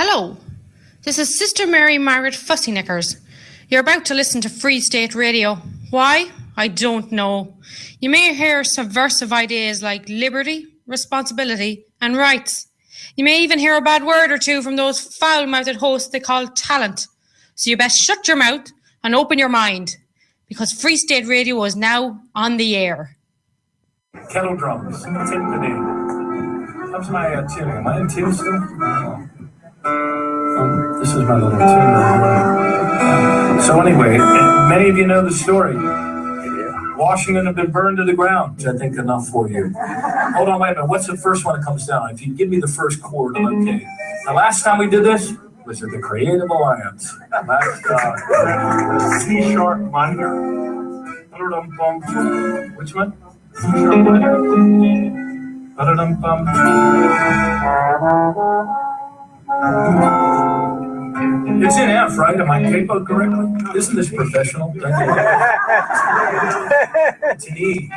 Hello, this is Sister Mary Margaret Fussyknickers. You're about to listen to Free State Radio. Why? I don't know. You may hear subversive ideas like liberty, responsibility, and rights. You may even hear a bad word or two from those foul-mouthed hosts they call talent. So you best shut your mouth and open your mind, because Free State Radio is now on the air. Kettle drums, timpani. How's my tuning? Am I in tune still? No. This is my little tune. So anyway, many of you know the story. Washington had been burned to the ground, which I think enough for you. Hold on, wait a minute. What's the first one that comes down? If you give me the first chord, I'm okay. The last time we did this was at the Creative Alliance. C-sharp minor. Which one? C-sharp minor. It's in F, right? Am I capoed correctly? Isn't this professional? It's an E.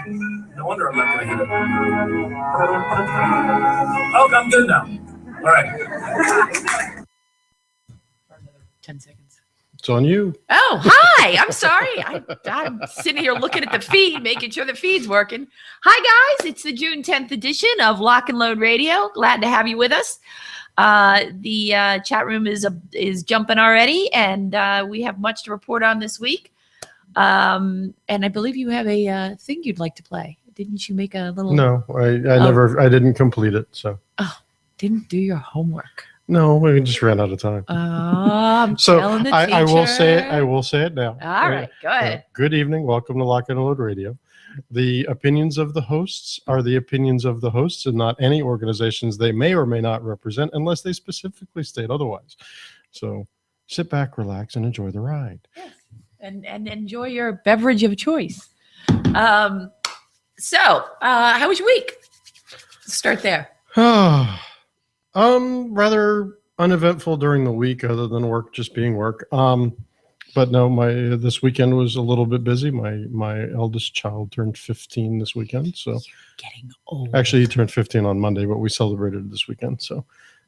No wonder I'm not going to hit it. Oh, I'm good now. All right. 10 seconds. It's on you. Oh, hi. I'm sorry. I'm sitting here looking at the feed, making sure the feed's working. Hi, guys. It's the June 10th edition of Lock and Load Radio. Glad to have you with us. The chat room is jumping already, and we have much to report on this week. And I believe you have a thing you'd like to play. Didn't you make a little? No, I didn't complete it. So. Oh, didn't do your homework. No, we just ran out of time. So I will say it. I will say it now. All right, go ahead. Good evening. Welcome to Lock and Load Radio. The opinions of the hosts are the opinions of the hosts and not any organizations they may or may not represent unless they specifically state otherwise. So sit back, relax, and enjoy the ride. Yes. And enjoy your beverage of choice. So how was your week? Let's start there. Rather uneventful during the week other than work just being work. But no, this weekend was a little bit busy. My eldest child turned 15 this weekend. So you're getting old. Actually, he turned 15 on Monday, but we celebrated this weekend. So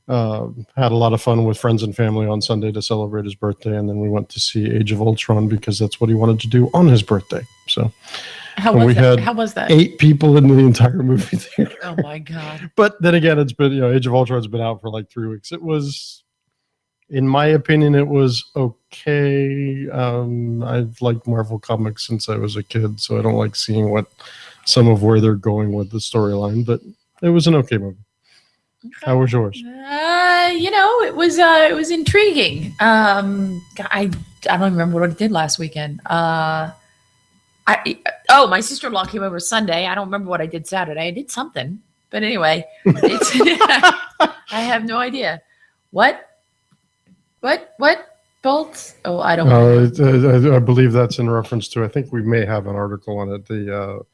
had a lot of fun with friends and family on Sunday to celebrate his birthday. And then we went to see Age of Ultron because that's what he wanted to do on his birthday. So how was that? 8 people in the entire movie theater. Oh my God. But then again, it's been, Age of Ultron's been out for like 3 weeks. It was, in my opinion, it was okay. I've liked Marvel comics since I was a kid, so I don't like seeing where they're going with the storyline, but it was an okay movie. Okay. How was yours? It was intriguing. I don't remember what I did last weekend. My sister-in-law came over Sunday. I don't remember what I did Saturday. I did something, but anyway, I have no idea. What bolts? Oh, I don't know. I believe that's in reference to, I think we may have an article on it, the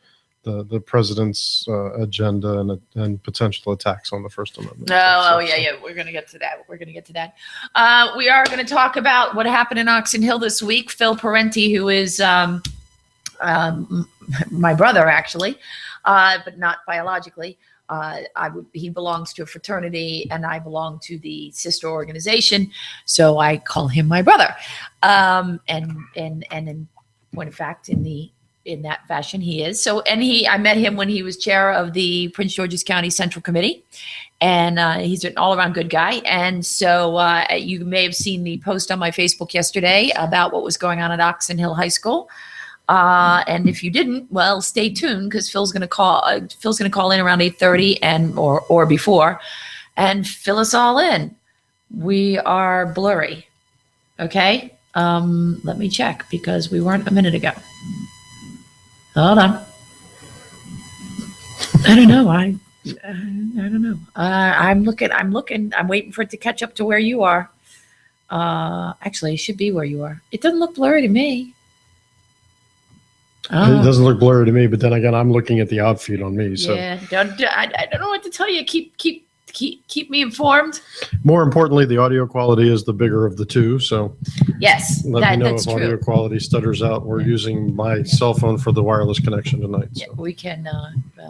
president's agenda and potential attacks on the First Amendment. Yeah. We're going to get to that. We are going to talk about what happened in Oxon Hill this week. Phil Parenti, who is my brother, actually, but not biologically. He belongs to a fraternity, and I belong to the sister organization, so I call him my brother. And in point of fact, in that fashion, he is. So, I met him when he was chair of the Prince George's County Central Committee, and he's an all-around good guy. And so, you may have seen the post on my Facebook yesterday about what was going on at Oxon Hill High School. And if you didn't, well, stay tuned because Phil's going to call in around 8:30 or before, and fill us all in. We are blurry. Okay. Let me check because we weren't a minute ago. Hold on. I don't know. I don't know. I'm looking. I'm waiting for it to catch up to where you are. Actually, it should be where you are. It doesn't look blurry to me. It doesn't look blurry to me, but then again, I'm looking at the outfeed on me. So yeah, I don't know what to tell you. Keep keep me informed. More importantly, the audio quality is the bigger of the two. So Yes, let me know that's if audio true. quality stutters out. We're using my cell phone for the wireless connection tonight. Yeah, So. we can.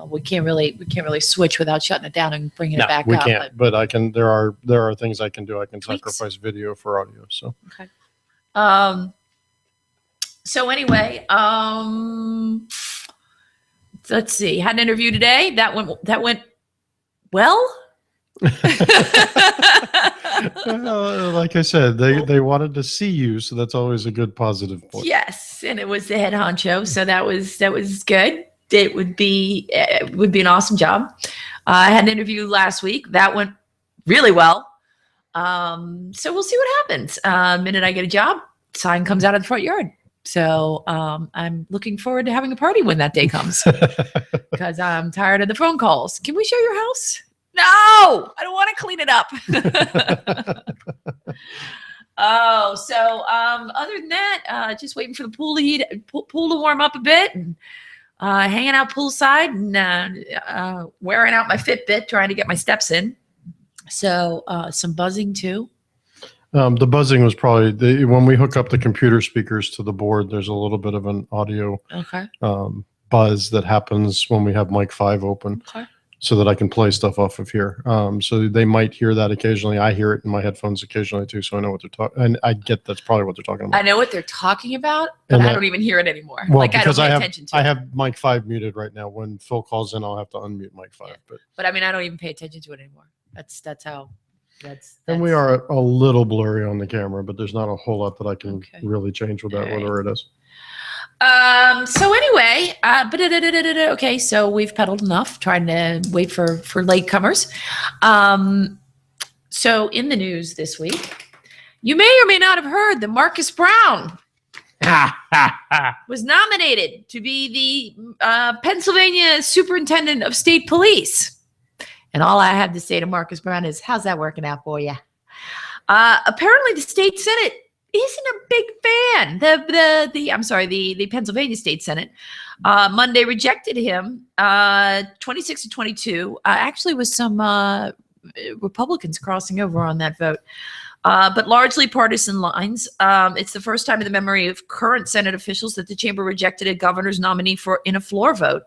We can't really switch without shutting it down and bringing it back we up. can't. But I can. There are things I can do. I can Tweaks. sacrifice video for audio. So. Okay. So anyway, let's see. Had an interview today. That went well. Like I said, they wanted to see you, so that's always a good positive point. Yes, and it was the head honcho, so that was good. It would be an awesome job. I had an interview last week. That went really well. So we'll see what happens. Minute I get a job, sign comes out of the front yard. So I'm looking forward to having a party when that day comes because I'm tired of the phone calls. Can we show your house? No, I don't want to clean it up. Other than that, just waiting for the pool to warm up a bit, and hanging out poolside and wearing out my Fitbit, trying to get my steps in. So some buzzing too. The buzzing was probably when we hook up the computer speakers to the board. There's a little bit of an audio buzz that happens when we have mic 5 open. Okay. So that I can play stuff off of here. So they might hear that occasionally. I hear it in my headphones occasionally too, so I know what they're talking. And I get that's probably what they're talking about. I know what they're talking about, but I don't even hear it anymore. Well, like because I don't pay attention to I it. have mic 5 muted right now. When Phil calls in, I'll have to unmute mic 5. Yeah. But I mean, I don't even pay attention to it anymore. That's how. And we are a little blurry on the camera, but there's not a whole lot that I can really change with that, All right. whatever it is. So anyway, okay, so we've pedaled enough, trying to wait for latecomers. So in the news this week, you may or may not have heard that Marcus Brown was nominated to be the Pennsylvania Superintendent of State Police. And all I have to say to Marcus Brown is, how's that working out for you? Apparently the state Senate isn't a big fan. The Pennsylvania State Senate Monday rejected him 26-22. Actually with some Republicans crossing over on that vote. But largely partisan lines. It's the first time in the memory of current Senate officials that the chamber rejected a governor's nominee in a floor vote.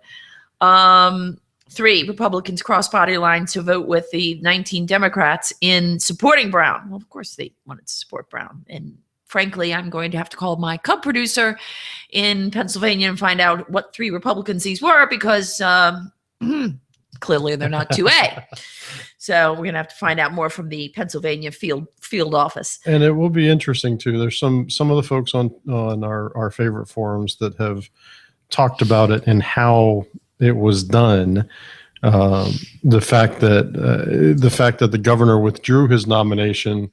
3 Republicans crossed party lines to vote with the 19 Democrats in supporting Brown. Well, of course, they wanted to support Brown. And frankly, I'm going to have to call my cub producer in Pennsylvania and find out what 3 Republicans these were because clearly they're not 2A. So we're going to have to find out more from the Pennsylvania field office. And it will be interesting, too. There's some of the folks on our favorite forums that have talked about it and how it was done. The fact that the governor withdrew his nomination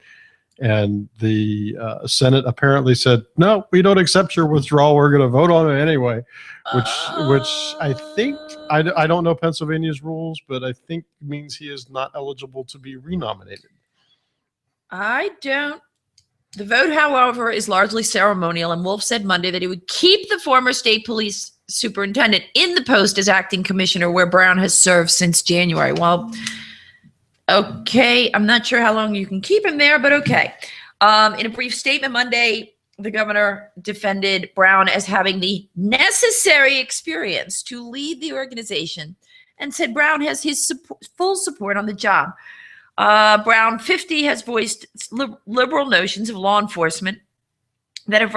and the Senate apparently said, no, we don't accept your withdrawal. We're going to vote on it anyway, which I think, I don't know Pennsylvania's rules, but I think means he is not eligible to be renominated. I don't. The vote, however, is largely ceremonial, and Wolf said Monday that he would keep the former state police superintendent in the post as acting commissioner, where Brown has served since January. Well, okay, I'm not sure how long you can keep him there, but okay. In a brief statement Monday, the governor defended Brown as having the necessary experience to lead the organization and said Brown has his full support on the job. Brown, 50, has voiced liberal notions of law enforcement that have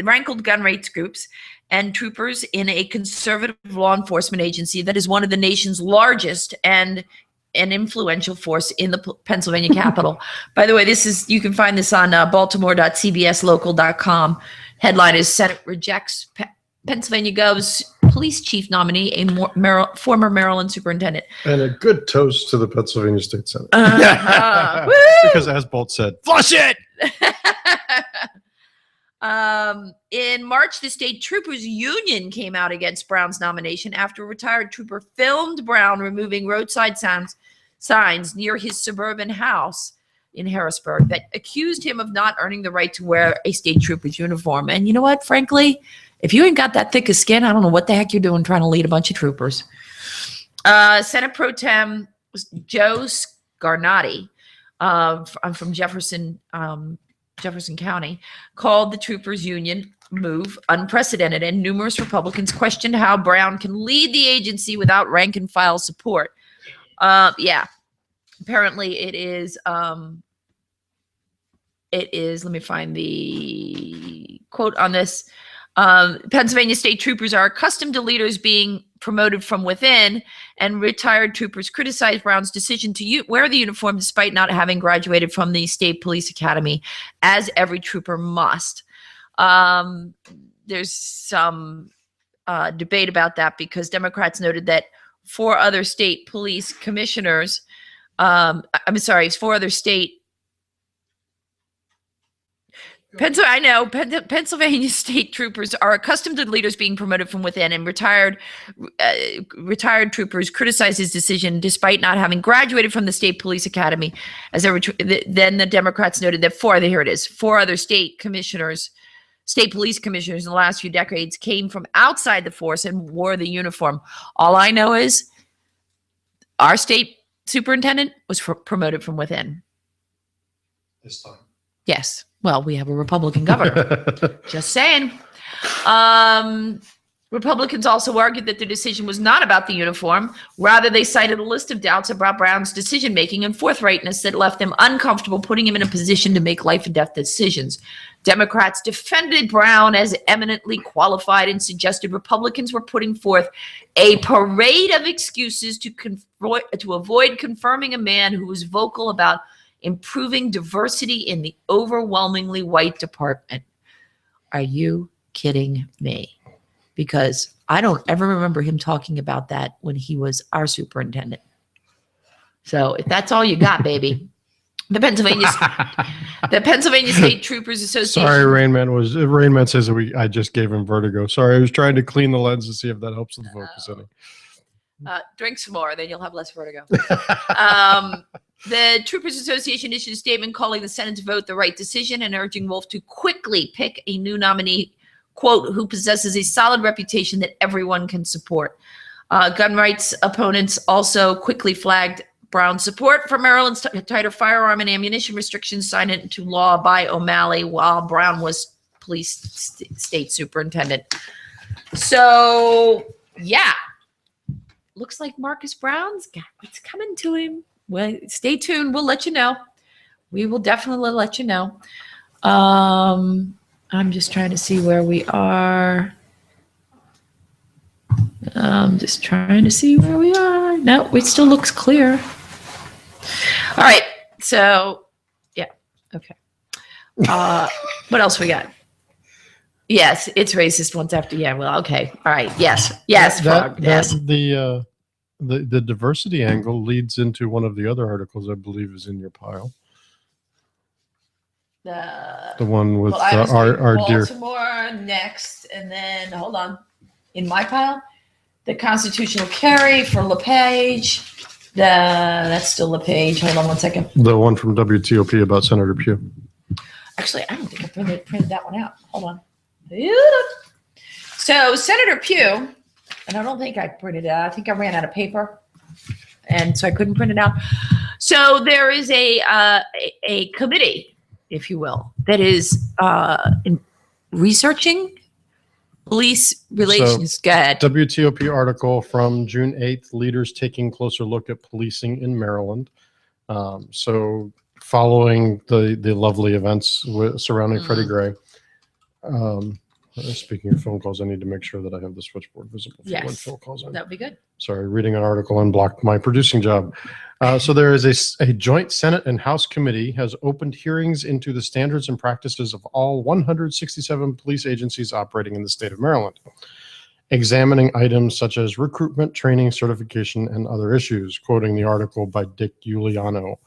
rankled gun rights groups and troopers in a conservative law enforcement agency that is one of the nation's largest and an influential force in the Pennsylvania Capitol. By the way, you can find this on baltimore.cbslocal.com. Headline is Senate rejects Pennsylvania Gov's police chief nominee, a former Maryland superintendent. And a good toast to the Pennsylvania State Senate. Because as Bolt said, flush it! In March, the state troopers union came out against Brown's nomination after a retired trooper filmed Brown removing roadside signs near his suburban house in Harrisburg that accused him of not earning the right to wear a state trooper's uniform. And you know what? Frankly, if you ain't got that thick of skin, I don't know what the heck you're doing trying to lead a bunch of troopers. Senate Pro Tem Joe Garnati, from Jefferson County, called the troopers' union move unprecedented, and numerous Republicans questioned how Brown can lead the agency without rank and file support. Yeah, apparently it is. Let me find the quote on this. Pennsylvania state troopers are accustomed to leaders being promoted from within, and retired troopers criticized Brown's decision to wear the uniform despite not having graduated from the state police academy, as every trooper must. There's some debate about that, because Democrats noted that four other state police commissioners, Pennsylvania state troopers are accustomed to leaders being promoted from within, and retired troopers criticized his decision despite not having graduated from the state police academy. Then the Democrats noted that four other state police commissioners in the last few decades came from outside the force and wore the uniform. All I know is our state superintendent was promoted from within. This time. Yes. Well, we have a Republican governor. Just saying. Republicans also argued that the decision was not about the uniform. Rather, they cited a list of doubts about Brown's decision-making and forthrightness that left them uncomfortable putting him in a position to make life and death decisions. Democrats defended Brown as eminently qualified and suggested Republicans were putting forth a parade of excuses to avoid confirming a man who was vocal about improving diversity in the overwhelmingly white department. Are you kidding me? Because I don't ever remember him talking about that when he was our superintendent. So if that's all you got, baby. The Pennsylvania State Troopers Association. Sorry, Rain Man says that I just gave him vertigo. Sorry, I was trying to clean the lens to see if that helps with the focus any. Drink some more, then you'll have less vertigo. The Troopers Association issued a statement calling the Senate's vote the right decision and urging Wolf to quickly pick a new nominee, quote, who possesses a solid reputation that everyone can support. Gun rights opponents also quickly flagged Brown's support for Maryland's tighter firearm and ammunition restrictions signed into law by O'Malley while Brown was police state superintendent. So, yeah. Looks like Marcus Brown's got what's coming to him. Well, stay tuned. We'll let you know. We will definitely let you know. I'm just trying to see where we are. No, it still looks clear. All right. So, yeah. Okay. What else we got? Yes, it's racist once after. Yeah. Well, okay. All right. Yes. Yes. Yes. The diversity angle leads into one of the other articles I believe is in your pile. The one with our dear Baltimore next, and then hold on. In my pile, the constitutional carry for LePage. That's still LePage. Hold on one second. The one from WTOP about Senator Pugh. Actually, I don't think I printed that one out. Hold on. So Senator Pugh, and I don't think I printed it out. I think I ran out of paper, and so I couldn't print it out. So there is a committee, if you will, that is researching police relations. So, Go ahead. WTOP article from June 8th, leaders taking closer look at policing in Maryland. So following the lovely events surrounding Freddie Gray. Speaking of phone calls, I need to make sure that I have the switchboard visible for when phone calls in. That would be good. Sorry, reading an article unblocked my producing job. So there is a joint Senate and House committee has opened hearings into the standards and practices of all 167 police agencies operating in the state of Maryland, examining items such as recruitment, training, certification, and other issues, quoting the article by Dick Giuliano.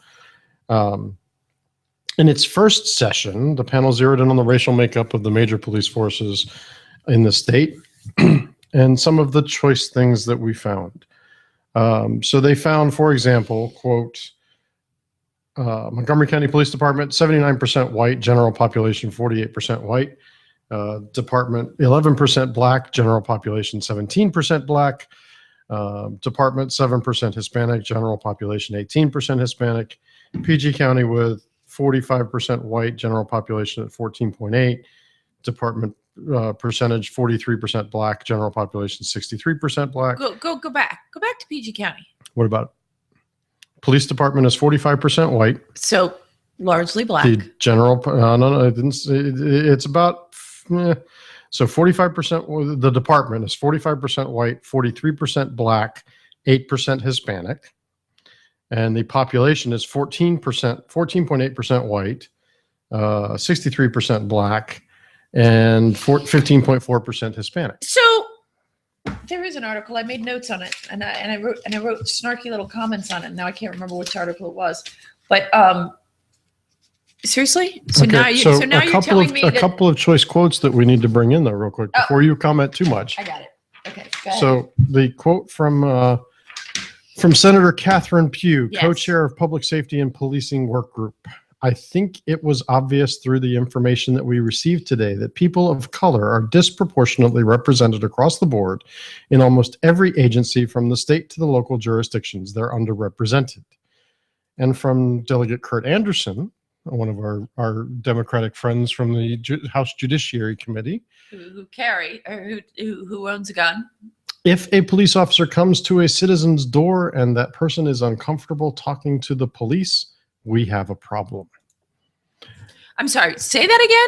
In its first session, the panel zeroed in on the racial makeup of the major police forces in the state and some of the choice things that we found. So they found, for example, quote, Montgomery County Police Department, 79% white, general population 48% white. Department, 11% black, general population 17% black. Department 7% Hispanic, general population 18% Hispanic. PG County with 45% white, general population at 14.8. Department percentage 43% black, general population 63% black. Go back to PG County. What about it? Police department is 45% white. So largely black. The general, no, I didn't say, it's about, so 45%, the department is 45% white, 43% black, 8% Hispanic. And the population is 14.8% white, 63% black, and 15.4% Hispanic. So there is an article. I made notes on it, and I wrote snarky little comments on it. Now I can't remember which article it was, but seriously. So okay, now you're telling me a couple of choice quotes that we need to bring in though, real quick, before you comment too much. I got it. Okay. Go ahead. So the quote from Senator Catherine Pugh, Yes. co-chair of Public Safety and Policing Work Group. I think it was obvious through the information that we received today that people of color are disproportionately represented across the board in almost every agency from the state to the local jurisdictions. They're underrepresented. And from Delegate Kurt Anderson, one of our Democratic friends from the House Judiciary Committee, who owns a gun. if a police officer comes to a citizen's door and that person is uncomfortable talking to the police, we have a problem. I'm sorry, say that again?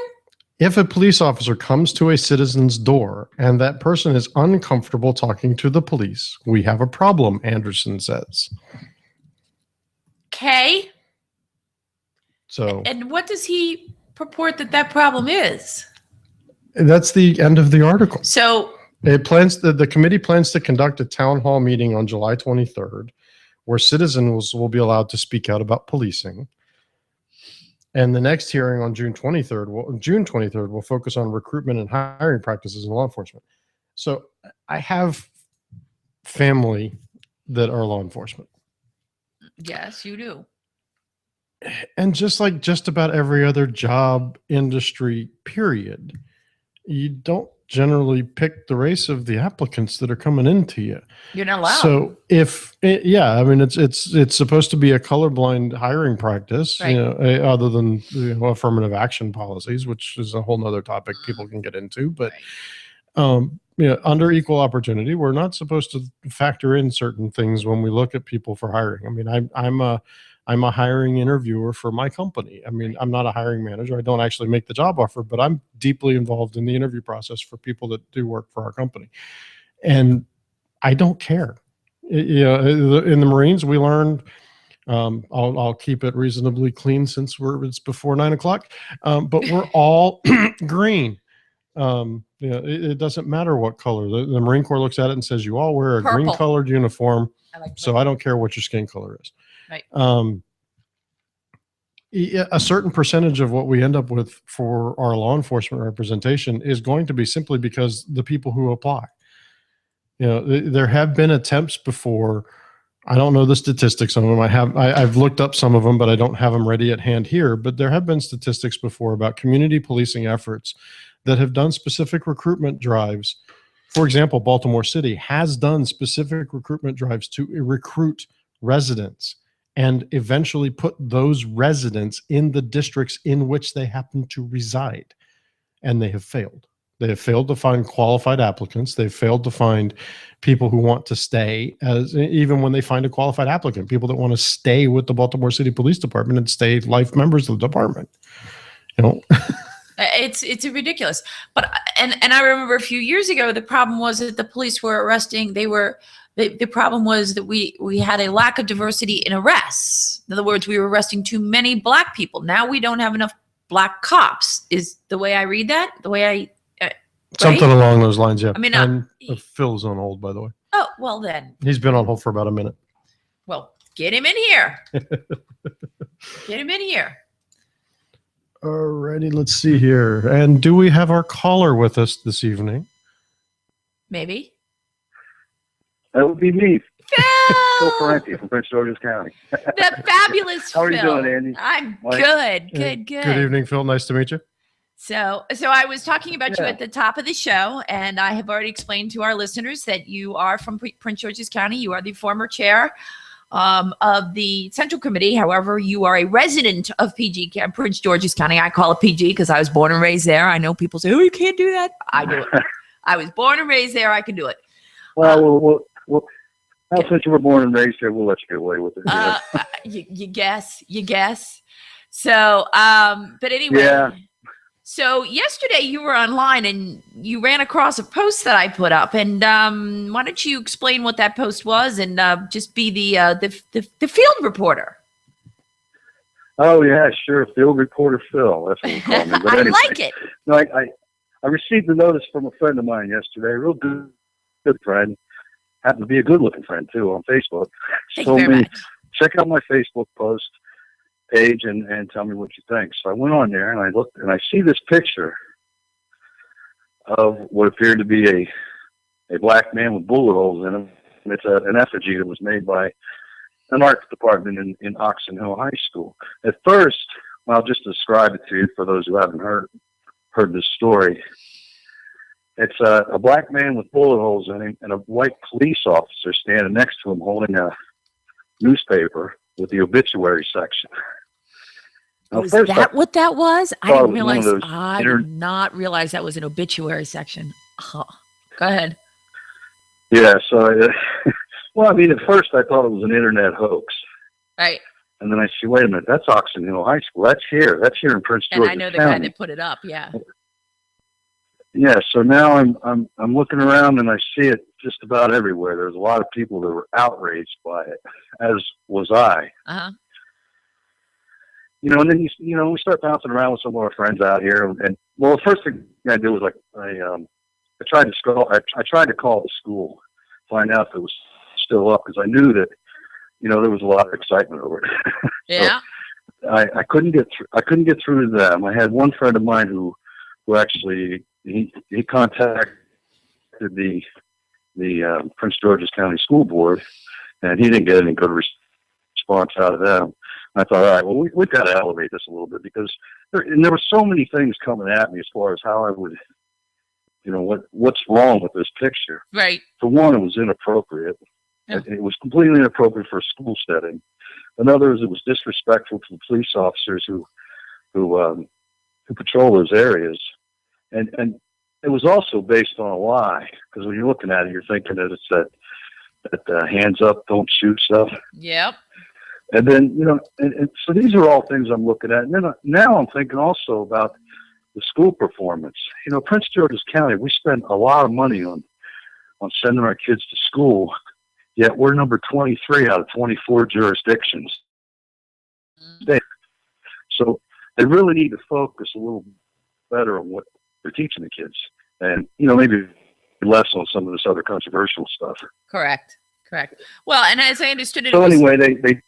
If a police officer comes to a citizen's door and that person is uncomfortable talking to the police, we have a problem, Anderson says. Okay. So, and what does he purport that problem is? that's the end of the article. So The committee plans to conduct a town hall meeting on July 23rd where citizens will be allowed to speak out about policing. And the next hearing on June 23rd will focus on recruitment and hiring practices in law enforcement. So I have family that are law enforcement. yes, you do. And just like just about every other job, industry, period, you don't generally pick the race of the applicants that are coming into you. You're not allowed. So it's supposed to be a colorblind hiring practice, Right. Other than affirmative action policies, which is a whole nother topic people can get into. But under equal opportunity, we're not supposed to factor in certain things when we look at people for hiring. I mean, I'm a hiring interviewer for my company. I mean, I'm not a hiring manager. I don't actually make the job offer, but I'm deeply involved in the interview process for people that do work for our company. And I don't care. In the Marines, we learned, I'll keep it reasonably clean since it's before 9 o'clock, but we're all green. It doesn't matter what color. The Marine Corps looks at it and says, you all wear a Purple. green colored uniform. like So I don't care what your skin color is. Right. A certain percentage of what we end up with for our law enforcement representation is going to be simply because the people who apply. There have been attempts before. I don't know the statistics on them. I've looked up some of them, but I don't have them ready at hand here. But there have been statistics before about community policing efforts that have done specific recruitment drives. For example, Baltimore City has done specific recruitment drives to recruit residents and eventually put those residents in the districts in which they happen to reside. And they have failed. They have failed to find qualified applicants. They've failed to find people who want to stay, even when they find a qualified applicant, people that want to stay with the Baltimore City Police Department and stay life members of the department. It's ridiculous. But and I remember a few years ago, the problem was that the police were arresting. The problem was that we had a lack of diversity in arrests. In other words, we were arresting too many black people. Now we don't have enough black cops. Is the way I read that? The way I something right? along those lines, yeah. I mean, and Phil's on hold, by the way. Oh, well then. He's been on hold for about a minute. Well, get him in here. Get him in here. Alrighty, let's see here. And do we have our caller with us this evening? Maybe. That would be me, Phil Phil! Parenti from Prince George's County. The fabulous How are Phil. you doing, Andy? I'm Mike? good. Good evening, Phil. Nice to meet you. So I was talking about you Yeah. at the top of the show, and I have already explained to our listeners that you are from Prince George's County. You are the former chair of the Central Committee. However, you are a resident of Prince George's County. I call it PG because I was born and raised there. I know people say, "Oh, you can't do that." I do it. I was born and raised there. I can do it. Well, now, since you were born and raised here, we'll let you get away with it. You guess. So, but anyway. Yeah. So yesterday you were online and you ran across a post that I put up, and why don't you explain what that post was and just be the field reporter? Oh yeah, sure. Field reporter Phil. That's what we call me. But I anyway, like it. No, I received a notice from a friend of mine yesterday. A real good friend. Happened to be a good-looking friend too on Facebook. Thank you very much. Check out my Facebook post page and tell me what you think. So I went on there and I looked and I see this picture of what appeared to be a black man with bullet holes in him. And it's an effigy that was made by an art department in Oxon Hill High School. At first, I'll just describe it to you for those who haven't heard this story. It's a black man with bullet holes in him and a white police officer standing next to him holding a newspaper with the obituary section. Now, Is that what that was? I didn't realize. I did not realize that was an obituary section. Oh, go ahead. Yeah. So, well, I mean, at first I thought it was an internet hoax. Right. And then I see, wait a minute, that's Oxon Hill High School. That's here in Prince George's And I know the County. guy that put it up. Yeah. Yeah. So now I'm looking around and I see it just about everywhere. There's a lot of people that were outraged by it, as was I. Uh-huh. And then we start bouncing around with some of our friends out here, and well, the first thing I did was I tried to call the school, find out if it was still up, because I knew that there was a lot of excitement over it. Yeah. So I couldn't get through to them. I had one friend of mine who actually he contacted the Prince George's County School Board, and he didn't get any good response out of them. I thought, all right, well, we've got to elevate this a little bit, because there were so many things coming at me as far as how I would, what's wrong with this picture. Right. For one, it was inappropriate. Yeah. It was completely inappropriate for a school setting. Another is it was disrespectful to the police officers who patrol those areas, and it was also based on a lie, because when you're looking at it, you're thinking that it's that hands up, don't shoot stuff. Yep. And then, and so these are all things I'm looking at. And then now I'm thinking also about the school performance. Prince George's County, we spend a lot of money on sending our kids to school, yet we're number 23 out of 24 jurisdictions. Mm-hmm. So they really need to focus a little better on what they're teaching the kids, and maybe less on some of this other controversial stuff. Correct. Well, and as I understood it, so anyway, there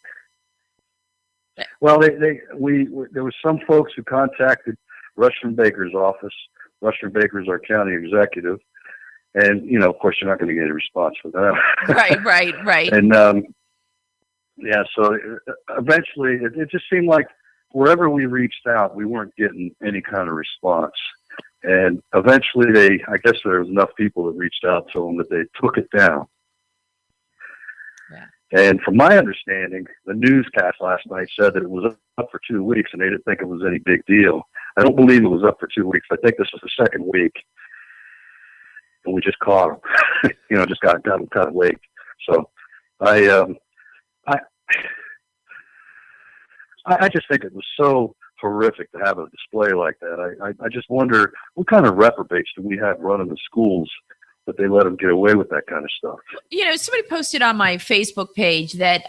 was some folks who contacted Rushton Baker's office. Rushton Baker's our county executive, and of course you're not going to get a response from them. Right. And so eventually it just seemed like wherever we reached out, we weren't getting any kind of response. And eventually I guess there was enough people that reached out to them that they took it down. Yeah. And from my understanding, the newscast last night said that it was up for 2 weeks, and they didn't think it was any big deal. I don't believe it was up for 2 weeks. I think this was the second week, and we just caught them. Just got them kind of late. So I just think it was so horrific to have a display like that. I just wonder what kind of reprobates do we have running the schools that they let them get away with that kind of stuff. Somebody posted on my Facebook page that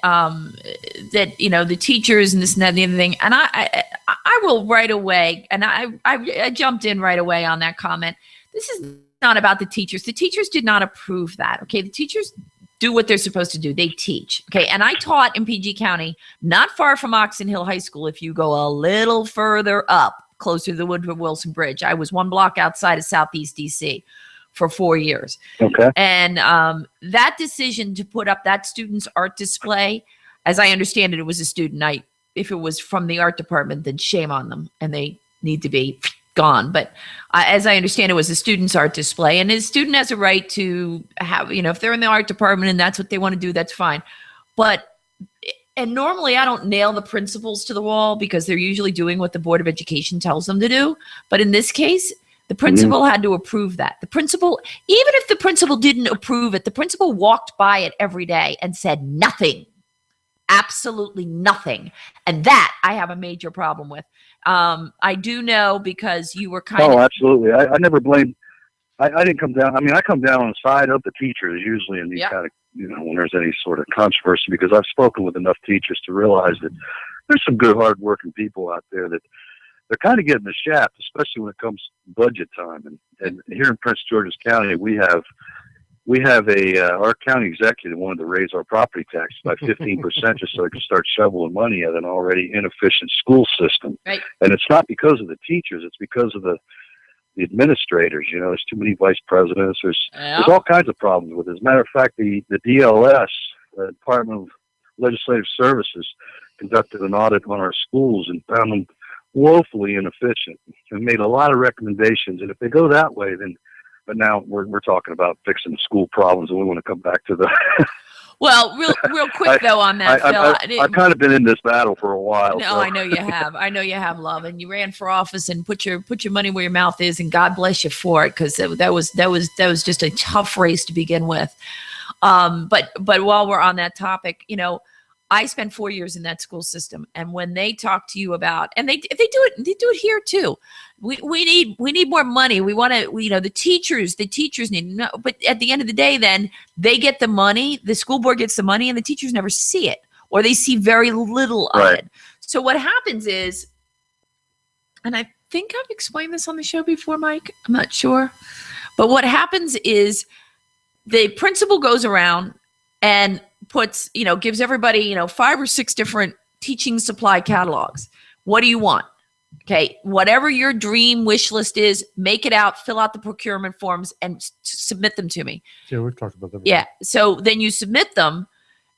the teachers and this and that and the other thing, and I will right away, and I jumped in right away on that comment. This is not about the teachers. The teachers did not approve that. Okay, the teachers do what they're supposed to do. They teach. Okay, and I taught in PG County, not far from Oxon Hill High School. If you go a little further up, closer to the Woodrow Wilson Bridge, I was 1 block outside of Southeast DC for 4 years. Okay. And that decision to put up that student's art display, as I understand it, it was a student. If it was from the art department, then shame on them, and they need to be gone. But as I understand it, was a student's art display, and a student has a right to have, if they're in the art department and that's what they want to do, that's fine. And normally I don't nail the principals to the wall because they're usually doing what the Board of Education tells them to do. But in this case, the principal had to approve that. The principal, even if the principal didn't approve it, the principal walked by it every day and said nothing, absolutely nothing. And that I have a major problem with. I do know because you were kind of. Oh, absolutely. I never blame. I didn't come down. I mean, I come down on the side of the teachers usually in these kind of, when there's any sort of controversy, because I've spoken with enough teachers to realize that there's some good, hardworking people out there that they're kind of getting the shaft, especially when it comes to budget time. And here in Prince George's County, we have our county executive wanted to raise our property tax by 15% just so they could start shoveling money at an already inefficient school system. Right. And it's not because of the teachers; it's because of the administrators. There's too many vice presidents. There's all kinds of problems with it. As a matter of fact, the DLS, the Department of Legislative Services, conducted an audit on our schools and found them woefully inefficient and made a lot of recommendations. And if they go that way, then, but now we're talking about fixing the school problems, and we want to come back to the. Well, real quick though on that, Phil. I've kind of been in this battle for a while. No, so. I know you have. I know you have, love, and you ran for office and put your money where your mouth is, and God bless you for it, because that was just a tough race to begin with. But while we're on that topic, I spent 4 years in that school system, and when they talk to you about, and they do it here too. We need more money. We want to, the teachers need, but at the end of the day, then they get the money, the school board gets the money, and the teachers never see it, or they see very little of it. So what happens is, and I think I've explained this on the show before, Mike, I'm not sure, but what happens is the principal goes around and puts, gives everybody, 5 or 6 different teaching supply catalogs. What do you want? Okay. Whatever your dream wish list is, make it out, fill out the procurement forms, and submit them to me. Yeah, we've talked about that before. Yeah. So then you submit them,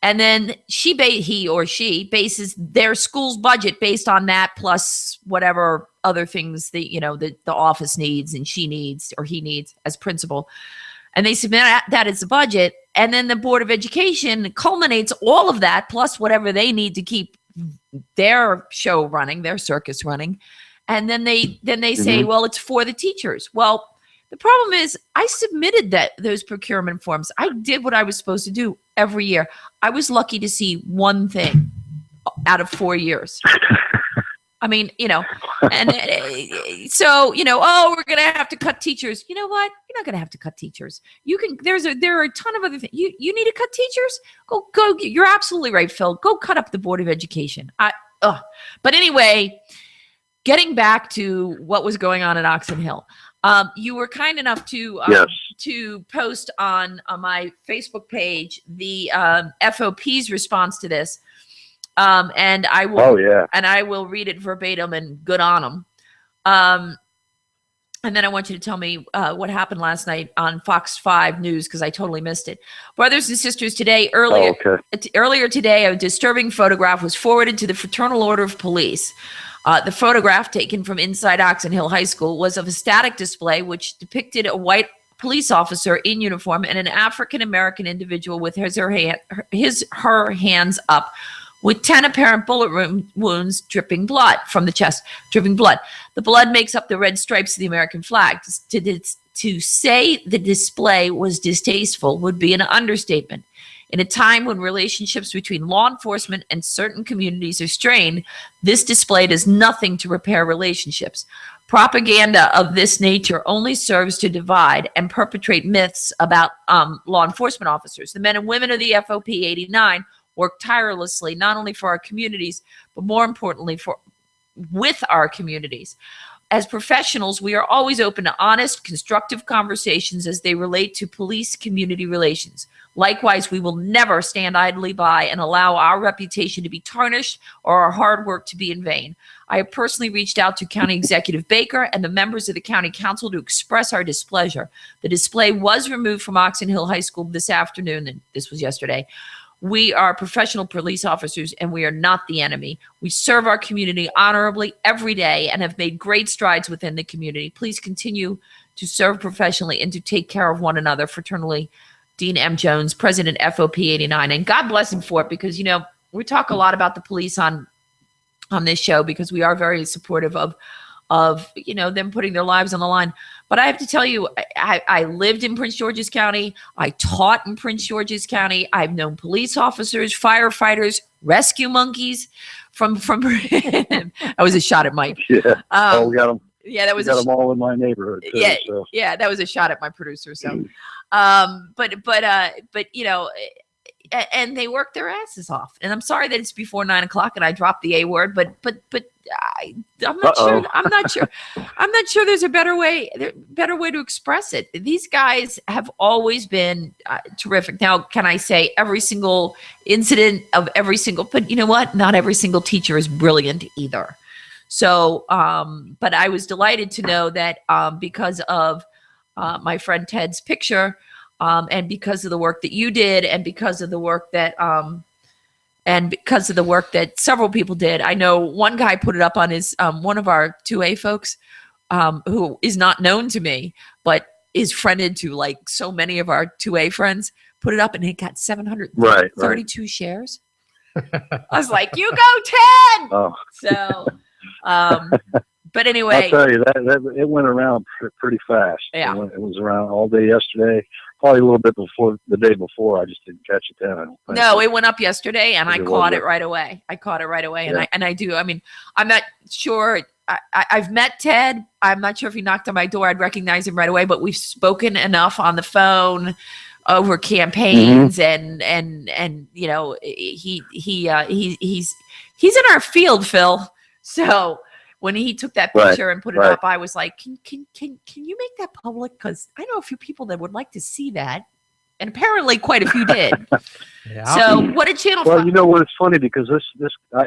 and then he or she bases their school's budget based on that, plus whatever other things that the office needs and she needs or he needs as principal. And they submit that as a budget. And then the Board of Education culminates all of that, plus whatever they need to keep their show running, their circus running. And then they say, well, it's for the teachers. Well, the problem is I submitted those procurement forms. I did what I was supposed to do every year. I was lucky to see one thing out of 4 years. I mean, and so, we're going to have to cut teachers. You know what? You're not going to have to cut teachers. You can, there are a ton of other things. You need to cut teachers? Go. You're absolutely right, Phil. Go cut up the Board of Education. But anyway, getting back to what was going on at Oxon Hill. You were kind enough to post on my Facebook page the FOP's response to this. And I will, and I will read it verbatim, and good on them. And then I want you to tell me what happened last night on Fox 5 News, because I totally missed it. Brothers and sisters, earlier today, a disturbing photograph was forwarded to the Fraternal Order of Police. The photograph, taken from inside Oxon Hill High School, was of a static display which depicted a white police officer in uniform and an African-American individual with her hands up, with 10 apparent bullet wounds dripping blood from the chest, dripping blood. The blood makes up the red stripes of the American flag. To say the display was distasteful would be an understatement. In a time when relationships between law enforcement and certain communities are strained, this display does nothing to repair relationships. Propaganda of this nature only serves to divide and perpetrate myths about law enforcement officers. The men and women of the FOP 89 work tirelessly, not only for our communities, but more importantly, with our communities. As professionals, we are always open to honest, constructive conversations as they relate to police-community relations. Likewise, we will never stand idly by and allow our reputation to be tarnished or our hard work to be in vain. I have personally reached out to County Executive Baker and the members of the County Council to express our displeasure. The display was removed from Oxon Hill High School this afternoon, and this was yesterday. We are professional police officers, and we are not the enemy. We serve our community honorably every day and have made great strides within the community. Please continue to serve professionally and to take care of one another. Fraternally, Dean M. Jones, President FOP 89. And God bless him for it, because, we talk a lot about the police on this show because we are very supportive of them putting their lives on the line. But I have to tell you, I lived in Prince George's County. I taught in Prince George's County. I've known police officers, firefighters, rescue monkeys from that was a shot at Mike. Yeah. We got them. Yeah, that was got them all in my neighborhood too, yeah, that was a shot at my producer. So, and they work their asses off. And I'm sorry that it's before 9 o'clock and I dropped the A word, but I'm not sure. I'm not sure there's a better way to express it. These guys have always been terrific. Now, can I say every single incident of every single, but you know what? Not every single teacher is brilliant either. So, but I was delighted to know that because of my friend Ted's picture, and because of the work that you did, and because of the work that several people did. I know one guy put it up on his one of our 2A folks, who is not known to me, but is friended to like so many of our 2A friends, put it up and it got 732 shares. I was like, you go, Ted. Oh. So, but anyway, I'll tell you that it went around pretty fast. Yeah. It was around all day yesterday, probably a little bit before the day before. I just didn't catch it then. I don't think. No, it went up yesterday, and I caught it right away. Yeah. And I do. I mean, I'm not sure. I've met Ted. I'm not sure if he knocked on my door, I'd recognize him right away. But we've spoken enough on the phone over campaigns, and he's in our field, Phil. So when he took that picture and put it up, I was like, can you make that public? Because I know a few people that would like to see that. And apparently quite a few did. Yeah. So what did Channel 5? Well, you know what? It's funny because I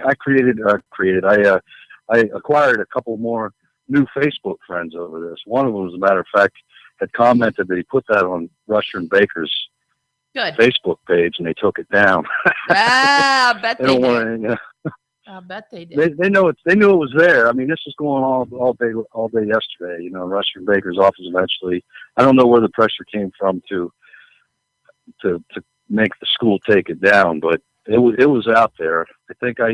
acquired a couple more new Facebook friends over this. One of them, as a matter of fact, had commented that he put that on Rusher and Baker's Facebook page, and they took it down. I bet they did. I bet they did. They knew it was there. I mean, this was going on all day yesterday. You know, Rusher and Baker's office eventually. I don't know where the pressure came from to make the school take it down, but it was out there. I think I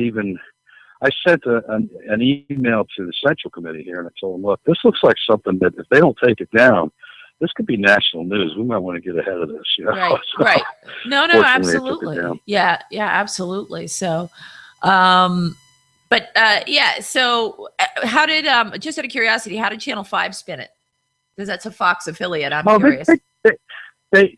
sent an email to the Central Committee here, and I told them, look, this looks like something that if they don't take it down, this could be national news. We might want to get ahead of this. You know? Right. No, absolutely. Yeah, absolutely. So, So how did, just out of curiosity, how did Channel 5 spin it? Because that's a Fox affiliate. I'm curious. They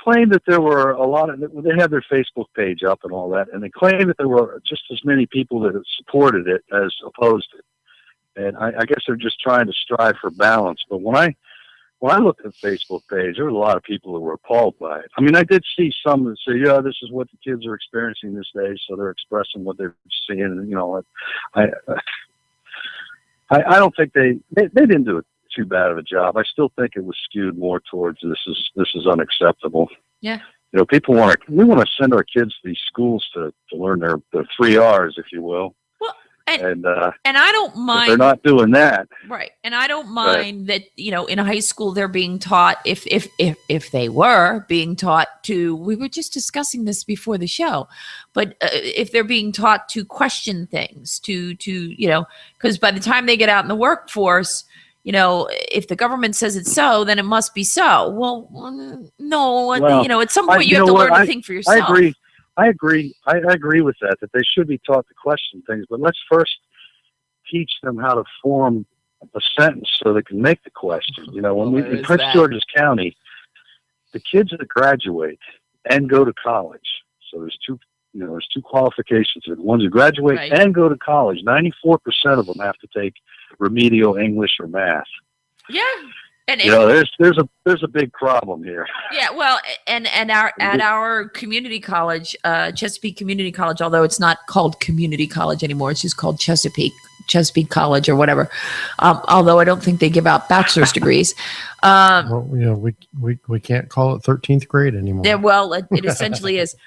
claimed that there were a lot of, they had their Facebook page up and all that, and they claimed that there were just as many people that supported it as opposed it. And I guess they're just trying to strive for balance. But when I looked at the Facebook page, there were a lot of people that were appalled by it. I mean, I did see some that say, yeah, this is what the kids are experiencing this day, so they're expressing what they're seeing. And, I don't think they didn't do it too bad of a job. I still think it was skewed more towards this is unacceptable. Yeah. We want to send our kids to these schools to learn their 3 R's, if you will. Well, and I don't mind if they're not doing that. Right. And I don't mind that, in high school they're being taught if they were being taught to, we were just discussing this before the show, but if they're being taught to question things, to because by the time they get out in the workforce, if the government says it's so, then it must be so. Well, no, at some point you have to learn to think for yourself. I agree with that they should be taught to question things, but let's first teach them how to form a sentence so they can make the question. In Prince George's County, the kids that graduate and go to college, so there's two qualifications. The ones who graduate and go to college, 94% of them have to take remedial English or math. Yeah. And there's a big problem here. yeah, well, and at our community college, Chesapeake Community College, although it's not called community college anymore, it's just called Chesapeake College or whatever. Although I don't think they give out bachelor's degrees. Well, yeah, we can't call it 13th grade anymore. Yeah, well, it essentially is.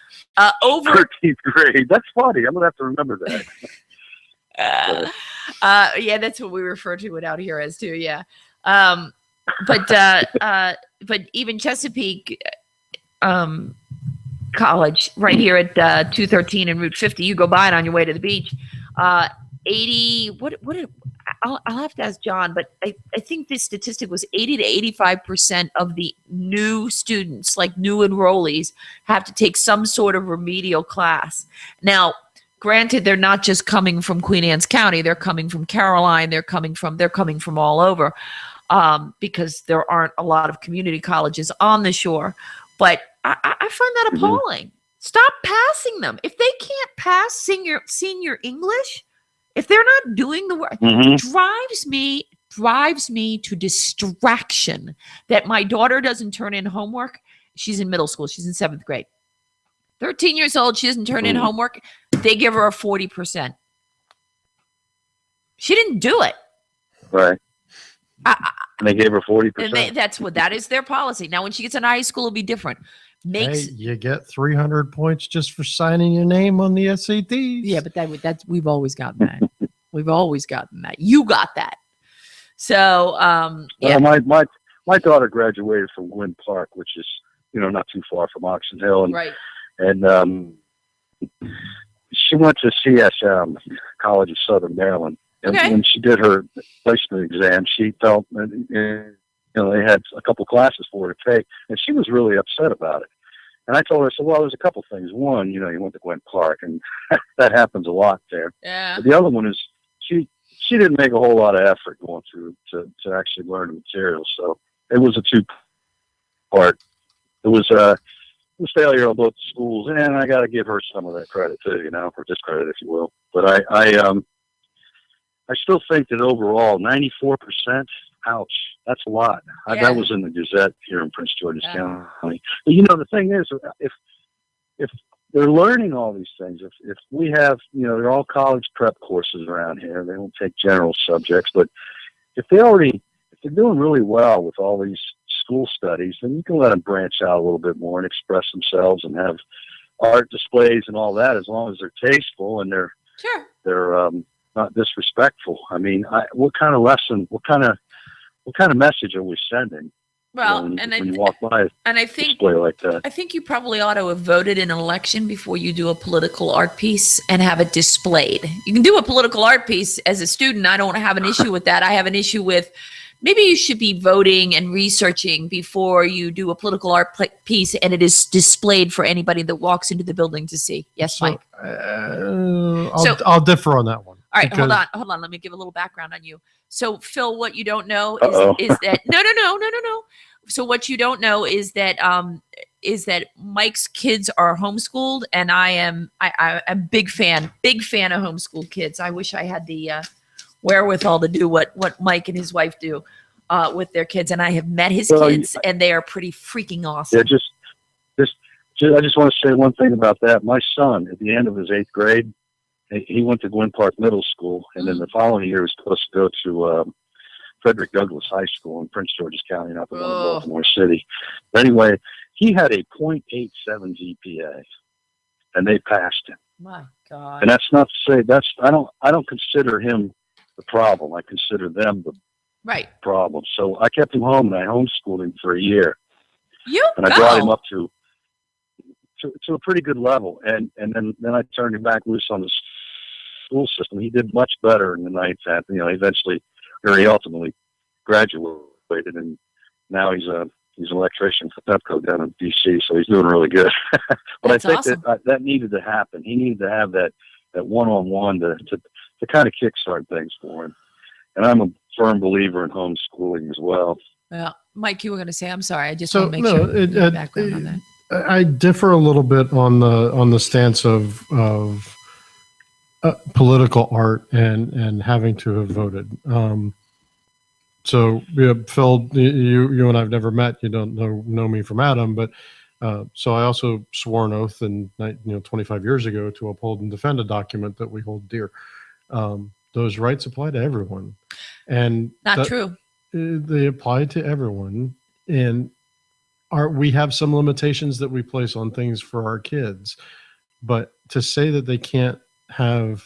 Over 13th grade. That's funny. I'm gonna have to remember that. Yeah, that's what we refer to it out here as too. Yeah. But even Chesapeake College, right here at 213 and Route 50, you go by it on your way to the beach. 80. I'll have to ask John, but I think this statistic was 80 to 85% of the new students, like new enrollees, have to take some sort of remedial class. Now, granted, they're not just coming from Queen Anne's County; they're coming from Caroline. They're coming from all over. Because there aren't a lot of community colleges on the shore. But I find that appalling. Stop passing them. If they can't pass senior English, if they're not doing the work, drives me to distraction that my daughter doesn't turn in homework. She's in middle school. She's in 7th grade. 13 years old. She doesn't turn in homework. They give her a 40%. She didn't do it. Right. And they gave her 40%. That is their policy. Now, when she gets in high school, it'll be different. You get 300 points just for signing your name on the SATs. Yeah, but that's we've always gotten that. We've always gotten that. You got that. So, yeah. My daughter graduated from Gwynn Park, which is not too far from Oxon Hill, and right. And she went to CS College of Southern Maryland. And when she did her placement exam, she felt that, they had a couple classes for her to take, and she was really upset about it. And I told her, I said, well, there's a couple things. One, you went to Gwynn Park, and that happens a lot there. Yeah. But the other one is she didn't make a whole lot of effort going through to actually learn the material. So it was a two-part. It was failure on both schools, and I got to give her some of that credit too, or discredit, if you will. But I still think that overall, 94%, ouch, that's a lot. Yeah. That was in the Gazette here in Prince George's County. But the thing is, if they're learning all these things, if we have, they're all college prep courses around here. They don't take general subjects, but if they're doing really well with all these school studies, then you can let them branch out a little bit more and express themselves and have art displays and all that, as long as they're tasteful and they're not disrespectful. I mean, what kind of lesson? What kind of message are we sending? Well, when you walk by a display like that, I think you probably ought to have voted in an election before you do a political art piece and have it displayed. You can do a political art piece as a student. I don't have an issue with that. I have an issue with maybe you should be voting and researching before you do a political art piece, and it is displayed for anybody that walks into the building to see. Yes, Mike. I'll differ on that one. All right, hold on. Let me give a little background on you. So, Phil, what you don't know is that no. So, what you don't know is that Mike's kids are homeschooled, and I'm a big fan of homeschooled kids. I wish I had the wherewithal to do what Mike and his wife do with their kids, and I have met his kids, and they are pretty freaking awesome. Yeah, I just want to say one thing about that. My son, at the end of his 8th grade, he went to Gwynn Park Middle School, and then the following year he was supposed to go to Frederick Douglass High School in Prince George's County, up in Baltimore City. But anyway, he had a .87 GPA, and they passed him. My God! And that's not to say I don't consider him the problem. I consider them the problem. So I kept him home, and I homeschooled him for a year. I brought him up to a pretty good level, and then I turned him back loose on the school system. He did much better in the 9th. He ultimately graduated, and now he's an electrician for Pepco down in DC. So he's doing really good. But I think awesome. that needed to happen. He needed to have that one-on-one to kind of kickstart things for him. And I'm a firm believer in homeschooling as well. Well, Mike, you were going to say, I'm sorry. I just want to make sure background on that. I differ a little bit on the stance of political art and having to have voted. So yeah, Phil, you and I've never met. You don't know me from Adam, but so I also swore an oath 25 years ago to uphold and defend a document that we hold dear. Those rights apply to everyone, and Not true. They apply to everyone, and we have some limitations that we place on things for our kids, but to say that they can't have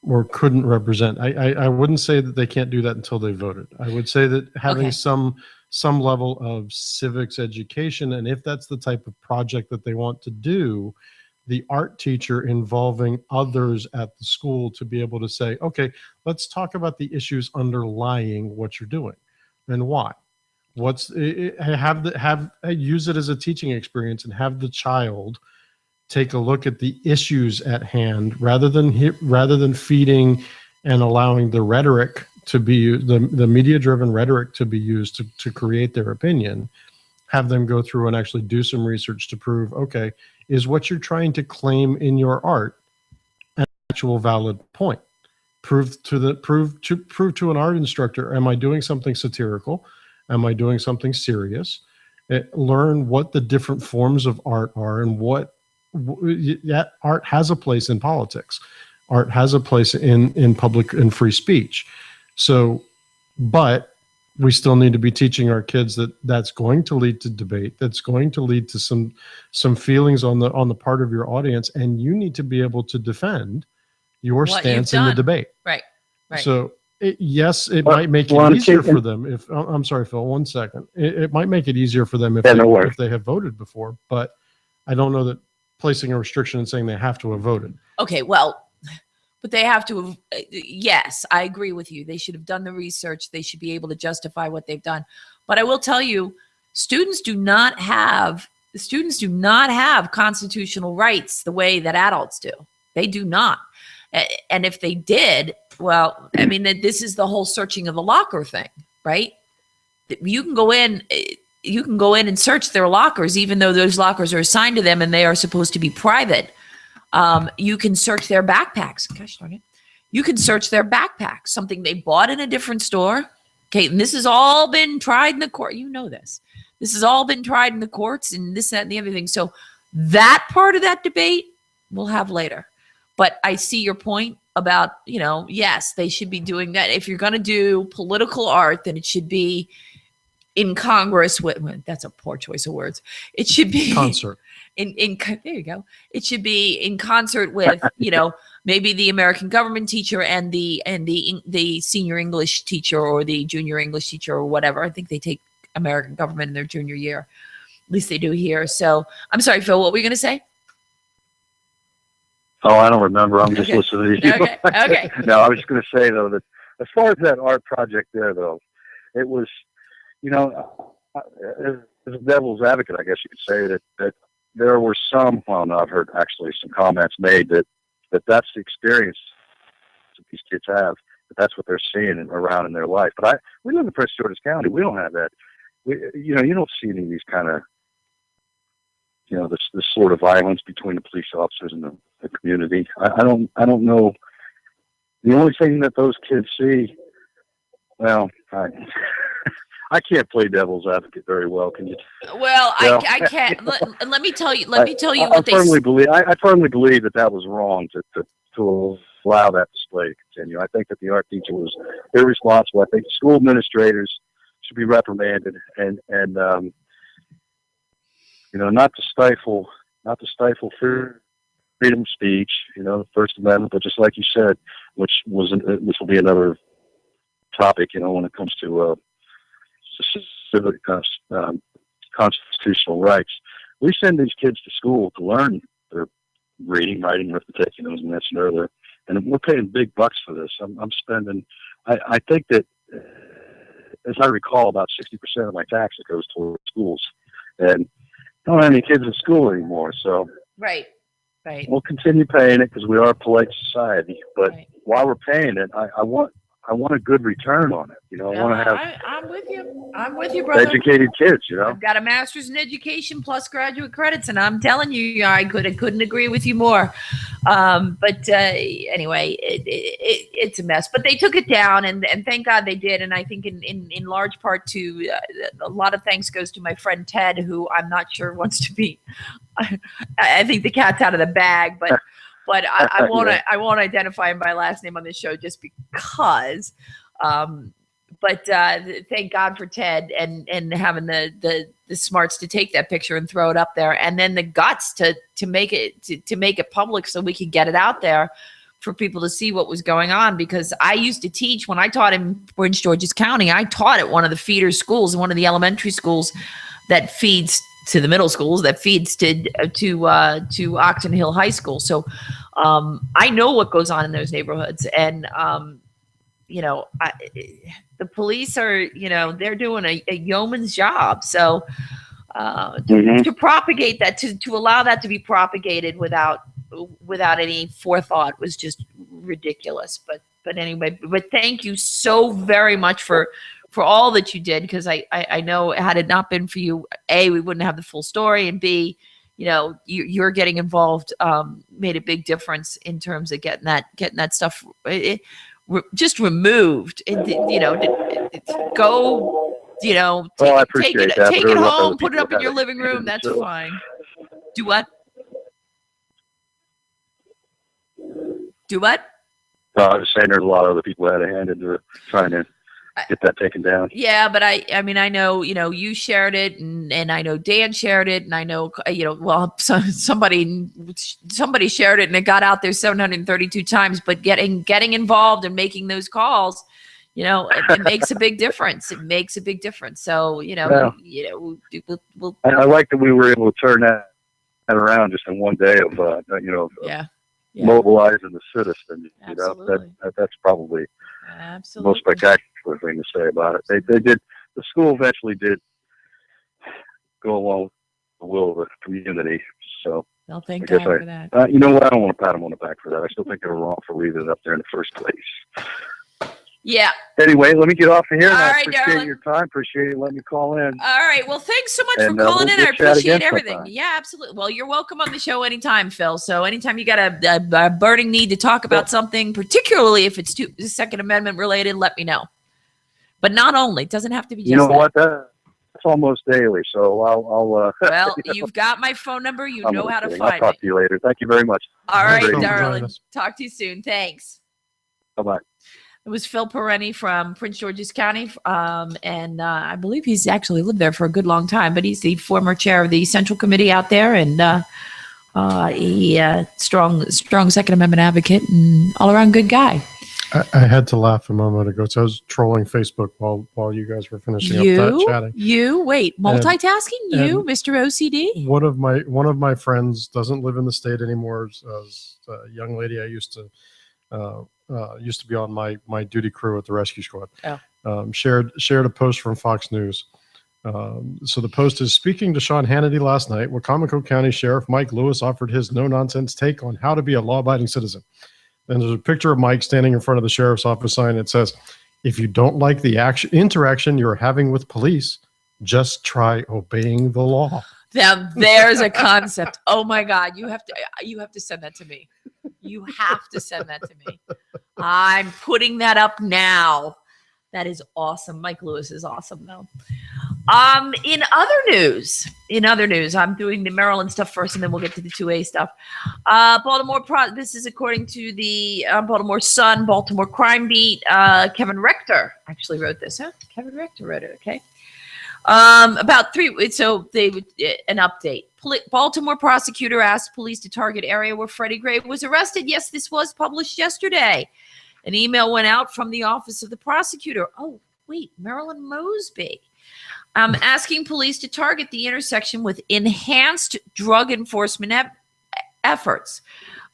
or couldn't represent, I wouldn't say that they can't do that until they voted. I would say that having some level of civics education, and if that's the type of project that they want to do, the art teacher involving others at the school to be able to say, okay, let's talk about the issues underlying what you're doing and why. Use it as a teaching experience and have the child take a look at the issues at hand rather than feeding and allowing the rhetoric to be the media driven rhetoric to be used to create their opinion. Have them go through and actually do some research to prove, okay, is what you're trying to claim in your art an actual valid point? Prove to an art instructor, am I doing something satirical? Am I doing something serious? Learn what the different forms of art are and that art has a place in politics. Art has a place in public and free speech. So, but we still need to be teaching our kids that that's going to lead to debate. That's going to lead to some feelings on the part of your audience, and you need to be able to defend your stance in the debate. Right. So it might make it easier for them. If I'm sorry, Phil, 1 second. It might make it easier for them if they have voted before, but I don't know that placing a restriction and saying they have to have voted. Okay, well, but they have to have, yes, I agree with you. They should have done the research. They should be able to justify what they've done. But I will tell you, students do not have constitutional rights the way that adults do. They do not. And if they did, well, I mean, this is the whole searching of the locker thing, right? You can go in and search their lockers, even though those lockers are assigned to them and they are supposed to be private. You can search their backpacks. Gosh darn it. You can search their backpacks, something they bought in a different store. Okay, and this has all been tried in the court. You know this. This has all been tried in the courts and this, that, and the other thing. So that part of that debate we'll have later. But I see your point about, yes, they should be doing that. If you're going to do political art, then it should be in Congress with, that's a poor choice of words. It should be concert. There you go. It should be in concert with, maybe the American government teacher and the senior English teacher or the junior English teacher or whatever. I think they take American government in their junior year. At least they do here. So I'm sorry, Phil, what were you going to say? Oh, I don't remember. I'm just listening to you. Okay. No, I was just going to say, though, that as far as that art project there, though, it was, as a devil's advocate, I guess you could say that there were some, well, no, I've heard actually some comments made that that's the experience that these kids have, that's what they're seeing around in their life. But we live in Prince George's County. We don't have that. You don't see any of these kind of, this sort of violence between the police officers and the community. I don't know. The only thing that those kids see, well, I can't play devil's advocate very well. Can you? Well, I can't. Let me tell you. Let me tell you what I firmly believe that was wrong to allow that display to continue. I think that the art teacher was irresponsible. I think school administrators should be reprimanded and not to stifle freedom of speech, the First Amendment, but just like you said, which will be another topic, when it comes to civic constitutional rights. We send these kids to school to learn their reading, writing, arithmetic, as I mentioned earlier, and we're paying big bucks for this. I'm spending, I think that, as I recall, about 60% of my tax that goes towards schools, and I don't have any kids in school anymore, so right. We'll continue paying it because we are a polite society. But while we're paying it, I want I want a good return on it. You know, I want to have I'm with you. I'm with you, brother. educated kids. You know, I've got a master's in education plus graduate credits, and I'm telling you, I couldn't agree with you more. But anyway, it's a mess. But they took it down, and thank God they did. And I think in large part to a lot of thanks goes to my friend Ted, who I'm not sure wants to be. I think the cat's out of the bag, but I won't identify him by last name on this show just because. But thank God for Ted and having the smarts to take that picture and throw it up there, and then the guts to make it public so we could get it out there for people to see what was going on. Because I used to teach when I taught in Prince George's County. I taught at one of the feeder schools, one of the elementary schools that feeds to the middle schools, that feeds to Oxon Hill High School. So I know what goes on in those neighborhoods, and the police are, they're doing a yeoman's job. So to propagate that, to allow that to be propagated without any forethought was just ridiculous. But anyway, but thank you so very much for all that you did, because I know had it not been for you, A, we wouldn't have the full story, and B, you're getting involved made a big difference in terms of getting that stuff just removed, and go, well, I appreciate that. Take it home, put it up in your living room. That's fine. Do what? Do what? I was saying there's a lot of other people that had a hand into trying to get that taken down. Yeah, but I mean, I know, you shared it, and I know Dan shared it, and I know, somebody shared it, and it got out there 732 times. But getting involved and making those calls, it makes a big difference. It makes a big difference. So, we'll I like that we were able to turn that around just in one day of, mobilizing the citizens. That's probably the most spectacular thing to say about it. They did. The school eventually did go along with the will of the community. So I'll thank God for that. You know what? I don't want to pat them on the back for that. I still think they were wrong for leaving it up there in the first place. Yeah. Anyway, let me get off of here. All I right, appreciate darling. your time. Appreciate you letting me call in. All right. Well, thanks so much for calling in. I appreciate everything. Yeah, absolutely. Well, you're welcome on the show anytime, Phil. So anytime you got a burning need to talk about something, particularly if it's Second Amendment related, let me know. But not only. It doesn't have to be just what? That's almost daily. So I'll well, you've got my phone number. You know how to find me. I'll talk to you later. Thank you very much. All right, darling. Talk to you soon. Thanks. Bye-bye. It was Phil Perenni from Prince George's County, and I believe he's actually lived there for a good long time, but he's the former chair of the Central Committee out there, and he strong Second Amendment advocate and all-around good guy. I had to laugh a moment ago. So I was trolling Facebook while you guys were finishing up that chatting. Wait, multitasking? And Mr. OCD? One of my friends doesn't live in the state anymore. A young lady I used to be on my duty crew at the rescue squad. Shared a post from Fox News. So the post is, speaking to Sean Hannity last night, Wacomico County Sheriff Mike Lewis offered his no-nonsense take on how to be a law-abiding citizen. And there's a picture of Mike standing in front of the sheriff's office sign. It says, if you don't like the interaction you're having with police, just try obeying the law. Now, there's a concept. Oh my God, you have to send that to me. You have to send that to me. I'm putting that up now. That is awesome. Mike Lewis is awesome, though. In other news, I'm doing the Maryland stuff first, and then we'll get to the 2A stuff. This is according to the Baltimore Sun, Baltimore Crime Beat. Kevin Rector actually wrote this. Kevin Rector wrote it. Okay. An update. Baltimore prosecutor asked police to target area where Freddie Gray was arrested. Yes, this was published yesterday. An email went out from the office of the prosecutor. Oh, wait, Marilyn Mosby. Asking police to target the intersection with enhanced drug enforcement efforts.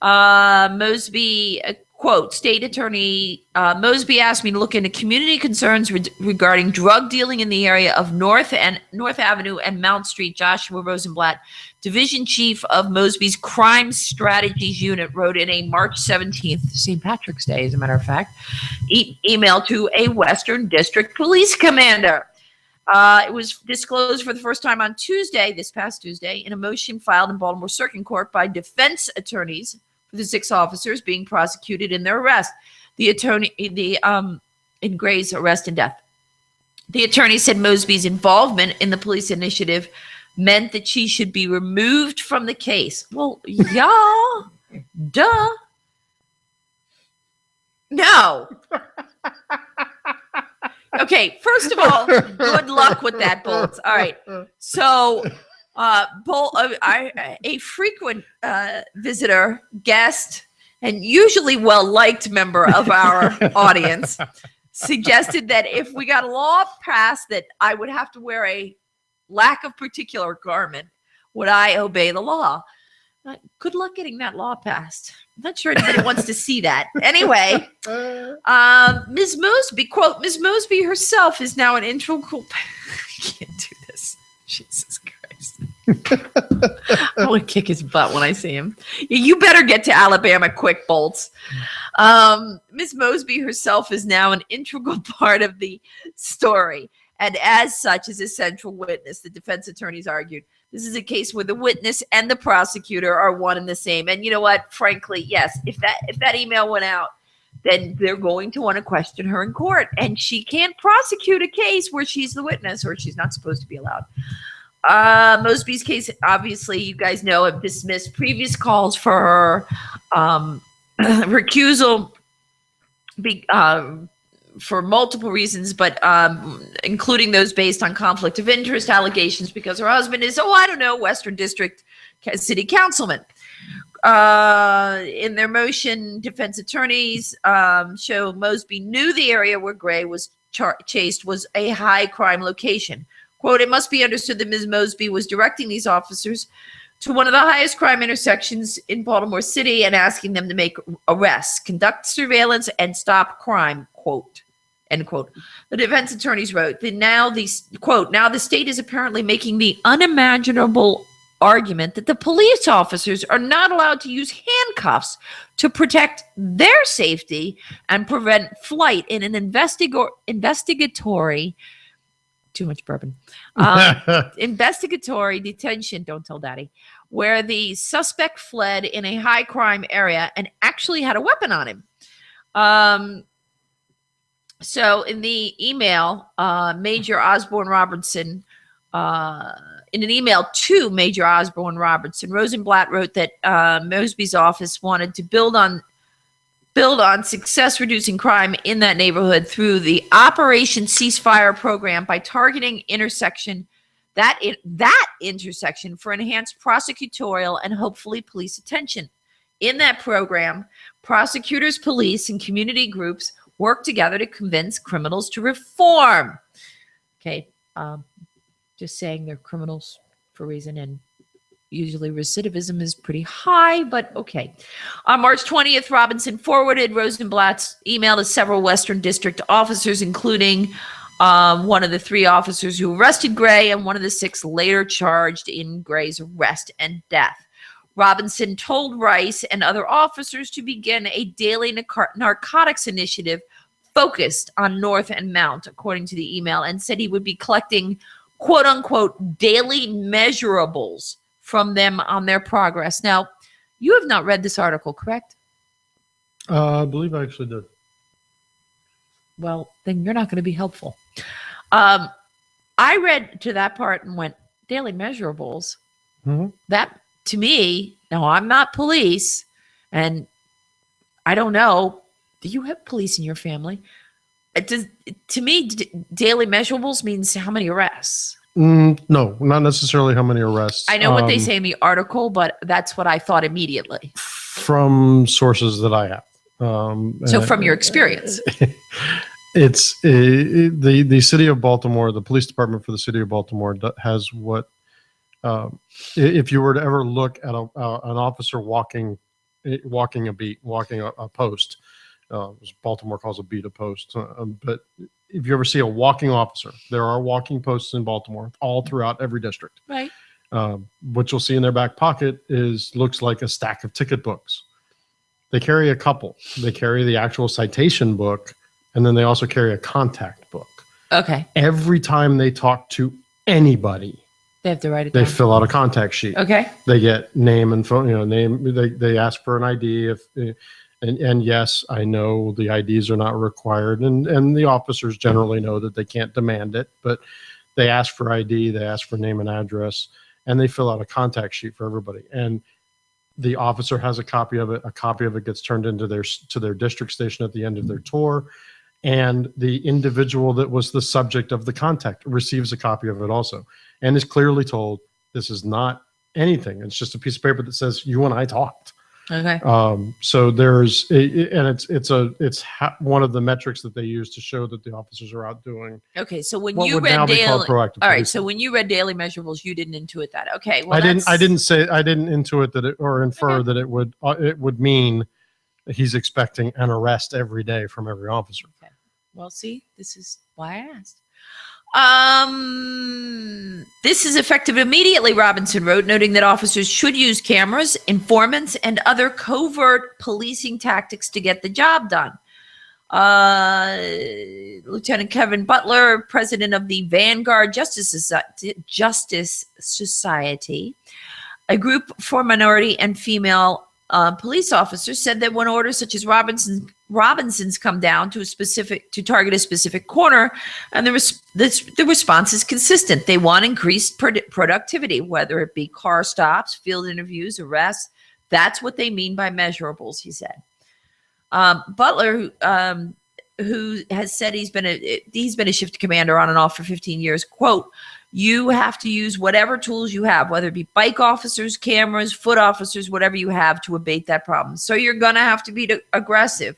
Mosby, quote, State Attorney Mosby asked me to look into community concerns regarding drug dealing in the area of North Avenue and Mount Street. Joshua Rosenblatt, Division Chief of Mosby's Crime Strategies Unit, wrote in a March 17th, St. Patrick's Day, as a matter of fact, email to a Western District Police Commander. It was disclosed for the first time on Tuesday, this past Tuesday, in a motion filed in Baltimore Circuit Court by defense attorneys for the 6 officers being prosecuted in their arrest. In Gray's arrest and death. The attorney said Mosby's involvement in the police initiative meant that she should be removed from the case. Well, yeah, duh. No. Okay, first of all, good luck with that, Bolts. All right. So, a frequent visitor, guest, and usually well-liked member of our audience suggested that if we got a law passed that I would have to wear a lack of particular garment, would I obey the law? Good luck getting that law passed. I'm not sure anybody wants to see that. Anyway, Ms. Mosby, quote, Ms. Mosby herself is now an integral. I can't do this. Jesus Christ. I want to kick his butt when I see him. You better get to Alabama quick, Bolts. Ms. Mosby herself is now an integral part of the story, and as such is a central witness, the defense attorneys argued. This is a case where the witness and the prosecutor are one and the same. And you know what? Frankly, yes, if that email went out, then they're going to want to question her in court. And she can't prosecute a case where she's the witness, or she's not supposed to be allowed. Mosby's case, obviously, you guys know, have dismissed previous calls for her recusal for multiple reasons, but including those based on conflict of interest allegations because her husband is, Western District City Councilman. In their motion, defense attorneys show Mosby knew the area where Gray was chased was a high crime location. Quote, it must be understood that Ms. Mosby was directing these officers to one of the highest crime intersections in Baltimore City and asking them to make arrests, conduct surveillance, and stop crime, quote, end quote. The defense attorneys wrote that now the state is apparently making the unimaginable argument that the police officers are not allowed to use handcuffs to protect their safety and prevent flight in an investigatory too much bourbon. Investigatory detention, don't tell daddy, where the suspect fled in a high crime area and actually had a weapon on him. So in the email, Major Osborne Robertson, in an email to Major Osborne Robertson, Rosenblatt wrote that Mosby's office wanted to build on success reducing crime in that neighborhood through the Operation Ceasefire program by targeting that intersection for enhanced prosecutorial and hopefully police attention. In that program, prosecutors, police, and community groups work together to convince criminals to reform. Okay, just saying they're criminals for a reason, and usually recidivism is pretty high, but okay. On March 20th, Robinson forwarded Rosenblatt's email to several Western District officers, including one of the 3 officers who arrested Gray and one of the 6 later charged in Gray's arrest and death. Robinson told Rice and other officers to begin a daily narcotics initiative focused on North and Mount, according to the email, and said he would be collecting quote-unquote daily measurables from them on their progress. Now, you have not read this article, correct? I believe I actually did. Well, then you're not going to be helpful. I read to that part and went, daily measurables? Mm-hmm. That, to me, now I'm not police, and I don't know, do you have police in your family? To me, daily measurables means how many arrests? No, not necessarily how many arrests. I know what they say in the article, but that's what I thought immediately. From sources that I have. So from your experience. It's the city of Baltimore, the police department for the city of Baltimore has what, if you were to ever look at an officer walking a beat, walking a post, Baltimore calls a beat a post. But if you ever see a walking officer, there are walking posts in Baltimore all throughout every district. Right. What you'll see in their back pocket looks like a stack of ticket books. They carry a couple. They carry the actual citation book, and then they also carry a contact book. Okay. Every time they talk to anybody, They have to write it they down. fill out a contact sheet. Okay. They get name and phone, name. They ask for an ID. And yes, I know the IDs are not required, and the officers generally know that they can't demand it, but they ask for ID, they ask for name and address, and they fill out a contact sheet for everybody. And the officer has a copy of it. A copy of it gets turned into their district station at the end of their tour. And the individual that was the subject of the contact receives a copy of it also, and is clearly told this is not anything. It's just a piece of paper that says you and I talked. Okay. So it's one of the metrics that they use to show that the officers are out doing Okay. So when what you would read now be called daily, proactive all right. policing. So when you read daily measurables, you didn't intuit that. Okay. Well, I didn't intuit that or infer that it would mean that he's expecting an arrest every day from every officer. Okay. Well, see, this is why I asked. This is effective immediately, Robinson wrote, noting that officers should use cameras, informants, and other covert policing tactics to get the job done. Lieutenant Kevin Butler, president of the Vanguard Justice Society, a group for minority and female police officers, said that when orders such as Robinson's come down to target a specific corner, and the response is consistent. They want increased productivity, whether it be car stops, field interviews, arrests. That's what they mean by measurables, he said. Butler, who has said he's been a shift commander on and off for 15 years, quote, "You have to use whatever tools you have, whether it be bike officers, cameras, foot officers, whatever you have to abate that problem. So you're going to have to be aggressive.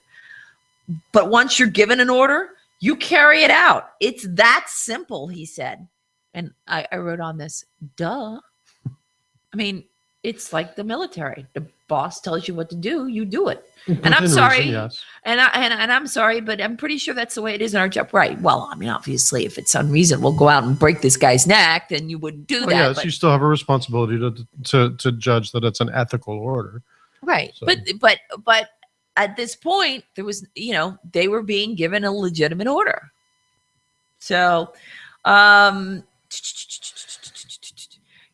But once you're given an order, you carry it out. It's that simple," he said. And I wrote on this, duh. I mean, it's like the military. The boss tells you what to do, you do it. And I'm sorry. Reason, yes. And I'm sorry, but I'm pretty sure that's the way it is in our job. Right. Well, I mean, obviously, if it's unreasonable, go out and break this guy's neck, then you wouldn't do that. Yes, but, you still have a responsibility to judge that it's an ethical order. right. So. But at this point, there was, they were being given a legitimate order. So,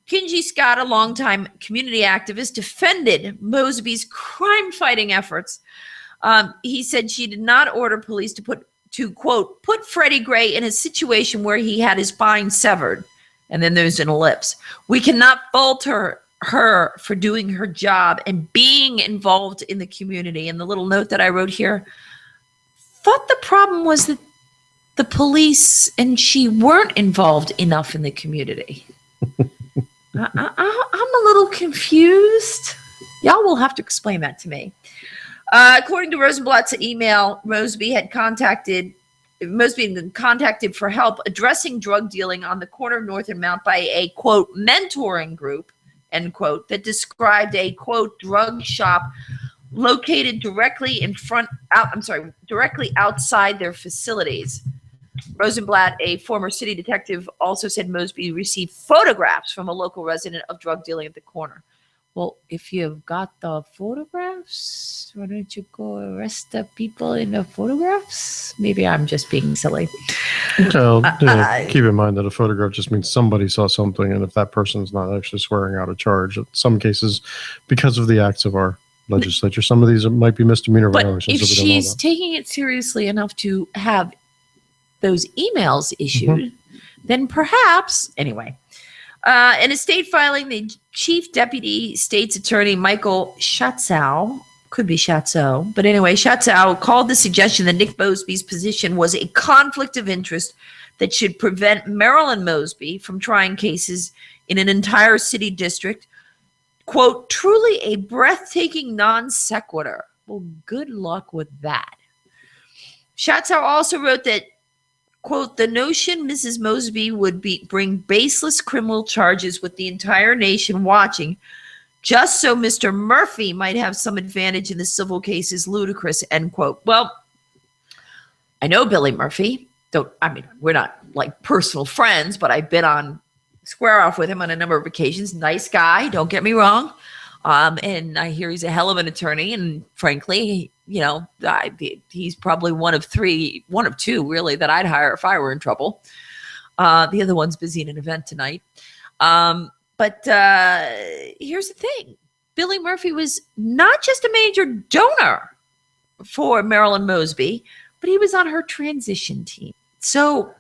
Kinji Scott, a longtime community activist, defended Mosby's crime-fighting efforts. He said she did not order police to quote, put Freddie Gray in a situation where he had his spine severed. And then there's an ellipse. "We cannot fault her for doing her job and being involved in the community." And the little note that I wrote here, thought the problem was that the police and she weren't involved enough in the community. I'm a little confused. Y'all will have to explain that to me. According to Rosenblatt's email, Mosby had been contacted for help addressing drug dealing on the corner of North and Mount by a, quote, mentoring group, end quote, that described a, quote, drug shop located directly outside their facilities. Rosenblatt, a former city detective, also said Mosby received photographs from a local resident of drug dealing at the corner. Well, if you've got the photographs, why don't you go arrest the people in the photographs? Maybe I'm just being silly. Well, keep in mind that a photograph just means somebody saw something, and if that person's not actually swearing out a charge, in some cases, because of the acts of our legislature, some of these might be misdemeanor violations. If she's taking it seriously enough to have those emails issued, then perhaps, anyway. In a state filing, the chief deputy state's attorney, Michael Schatzow, could be Schatzow, but anyway, Schatzow called the suggestion that Nick Mosby's position was a conflict of interest that should prevent Marilyn Mosby from trying cases in an entire city district, quote, truly a breathtaking non sequitur. Well, good luck with that. Schatzow also wrote that, quote, the notion Mrs. Mosby would bring baseless criminal charges with the entire nation watching just so Mr. Murphy might have some advantage in the civil case is ludicrous, end quote. Well, I know Billy Murphy. We're not like personal friends, but I've been on square off with him on a number of occasions. Nice guy, don't get me wrong. And I hear he's a hell of an attorney. And frankly, he's probably one of two really that I'd hire if I were in trouble. The other one's busy in an event tonight. But here's the thing. Billy Murphy was not just a major donor for Marilyn Mosby, but he was on her transition team. So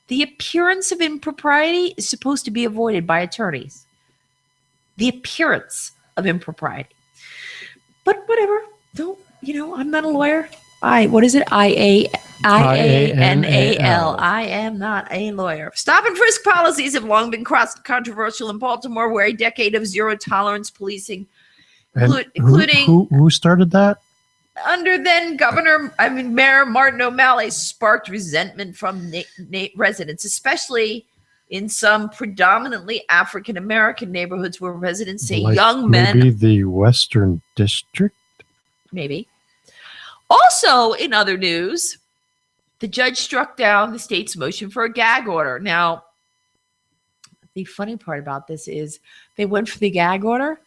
the appearance of impropriety is supposed to be avoided by attorneys. The appearance of impropriety. But whatever. I'm not a lawyer. What is it? IANAL. I am not a lawyer. Stop and frisk policies have long been controversial in Baltimore, where a decade of zero tolerance policing, including who started that? Under then Mayor Martin O'Malley, sparked resentment from residents, especially in some predominantly African American neighborhoods where residents say young men. Maybe the Western District. Maybe. Also, in other news, the judge struck down the state's motion for a gag order. Now, the funny part about this is they went for the gag order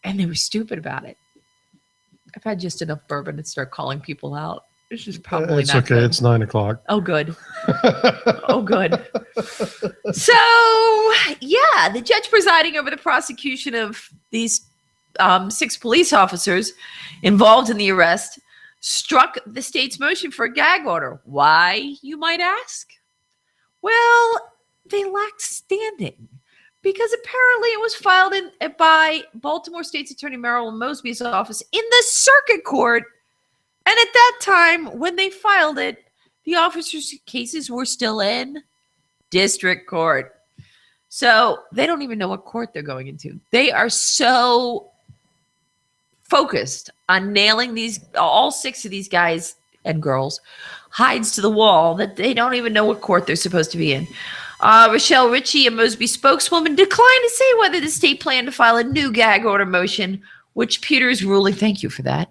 and they were stupid about it. I've had just enough bourbon to start calling people out. This is probably it's not okay. good. It's 9:00. Oh, good. Oh, good. So, yeah, the judge presiding over the prosecution of these 6 police officers involved in the arrest struck the state's motion for a gag order. Why, you might ask? Well, they lacked standing because apparently it was filed by Baltimore State's Attorney Marilyn Mosby's office in the circuit court. And at that time, when they filed it, the officers' cases were still in district court. So they don't even know what court they're going into. They are so focused on nailing all 6 of these guys and girls hides to the wall that they don't even know what court they're supposed to be in. Rochelle Ritchie, a Mosby spokeswoman, declined to say whether the state planned to file a new gag order motion, which Peter's ruling. Thank you for that.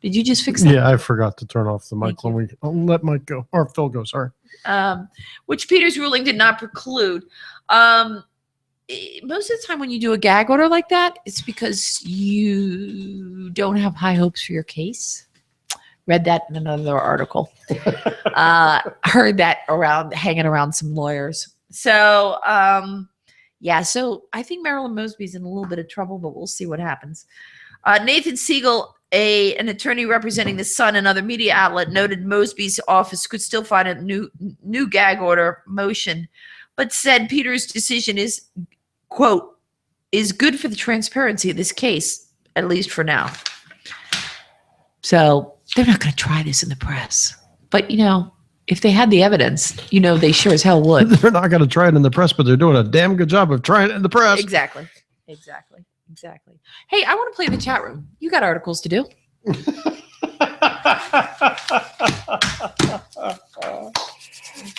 Did you just fix that? Yeah, I forgot to turn off the mic I'll let Mike go. Or Phil go, sorry. Which Peter's ruling did not preclude. Most of the time when you do a gag order like that, it's because you don't have high hopes for your case. Read that in another article. Heard that hanging around some lawyers. So, so I think Marilyn Mosby's in a little bit of trouble, but we'll see what happens. Nathan Siegel, an attorney representing the Sun and other media outlet, noted Mosby's office could still find a new gag order motion, but said Peter's decision is, quote, is good for the transparency of this case, at least for now. So they're not going to try this in the press. But, if they had the evidence, they sure as hell would. They're not going to try it in the press, but they're doing a damn good job of trying it in the press. Exactly. Hey, I want to play in the chat room. You got articles to do.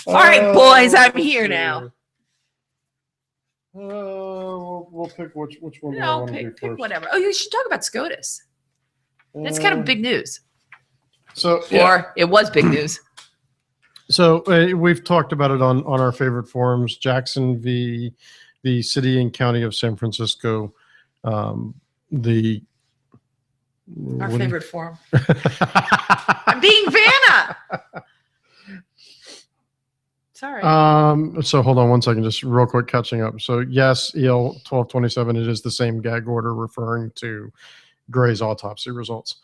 All right, boys, I'm here now. We'll pick which one do I want to do first. Pick whatever. Oh, you should talk about SCOTUS. That's kind of big news. So, yeah. Or it was big news. So we've talked about it on our favorite forums. Jackson v. the City and County of San Francisco. Our favorite forum. I'm being Vanna. Sorry. So hold on one second, just real quick catching up. So yes, EL 1227, it is the same gag order referring to Gray's autopsy results.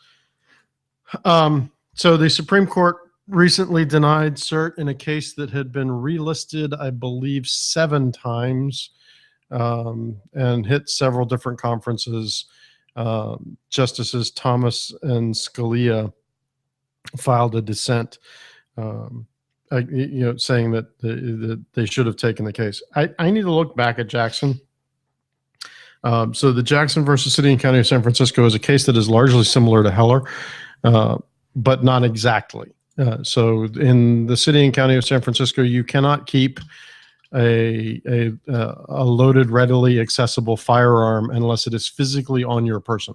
So the Supreme Court recently denied cert in a case that had been relisted, I believe, 7 times, and hit several different conferences. Justices Thomas and Scalia filed a dissent, saying that they should have taken the case. I need to look back at Jackson. So the Jackson versus City and County of San Francisco is a case that is largely similar to Heller, but not exactly. So in the City and County of San Francisco, you cannot keep a loaded, readily accessible firearm unless it is physically on your person.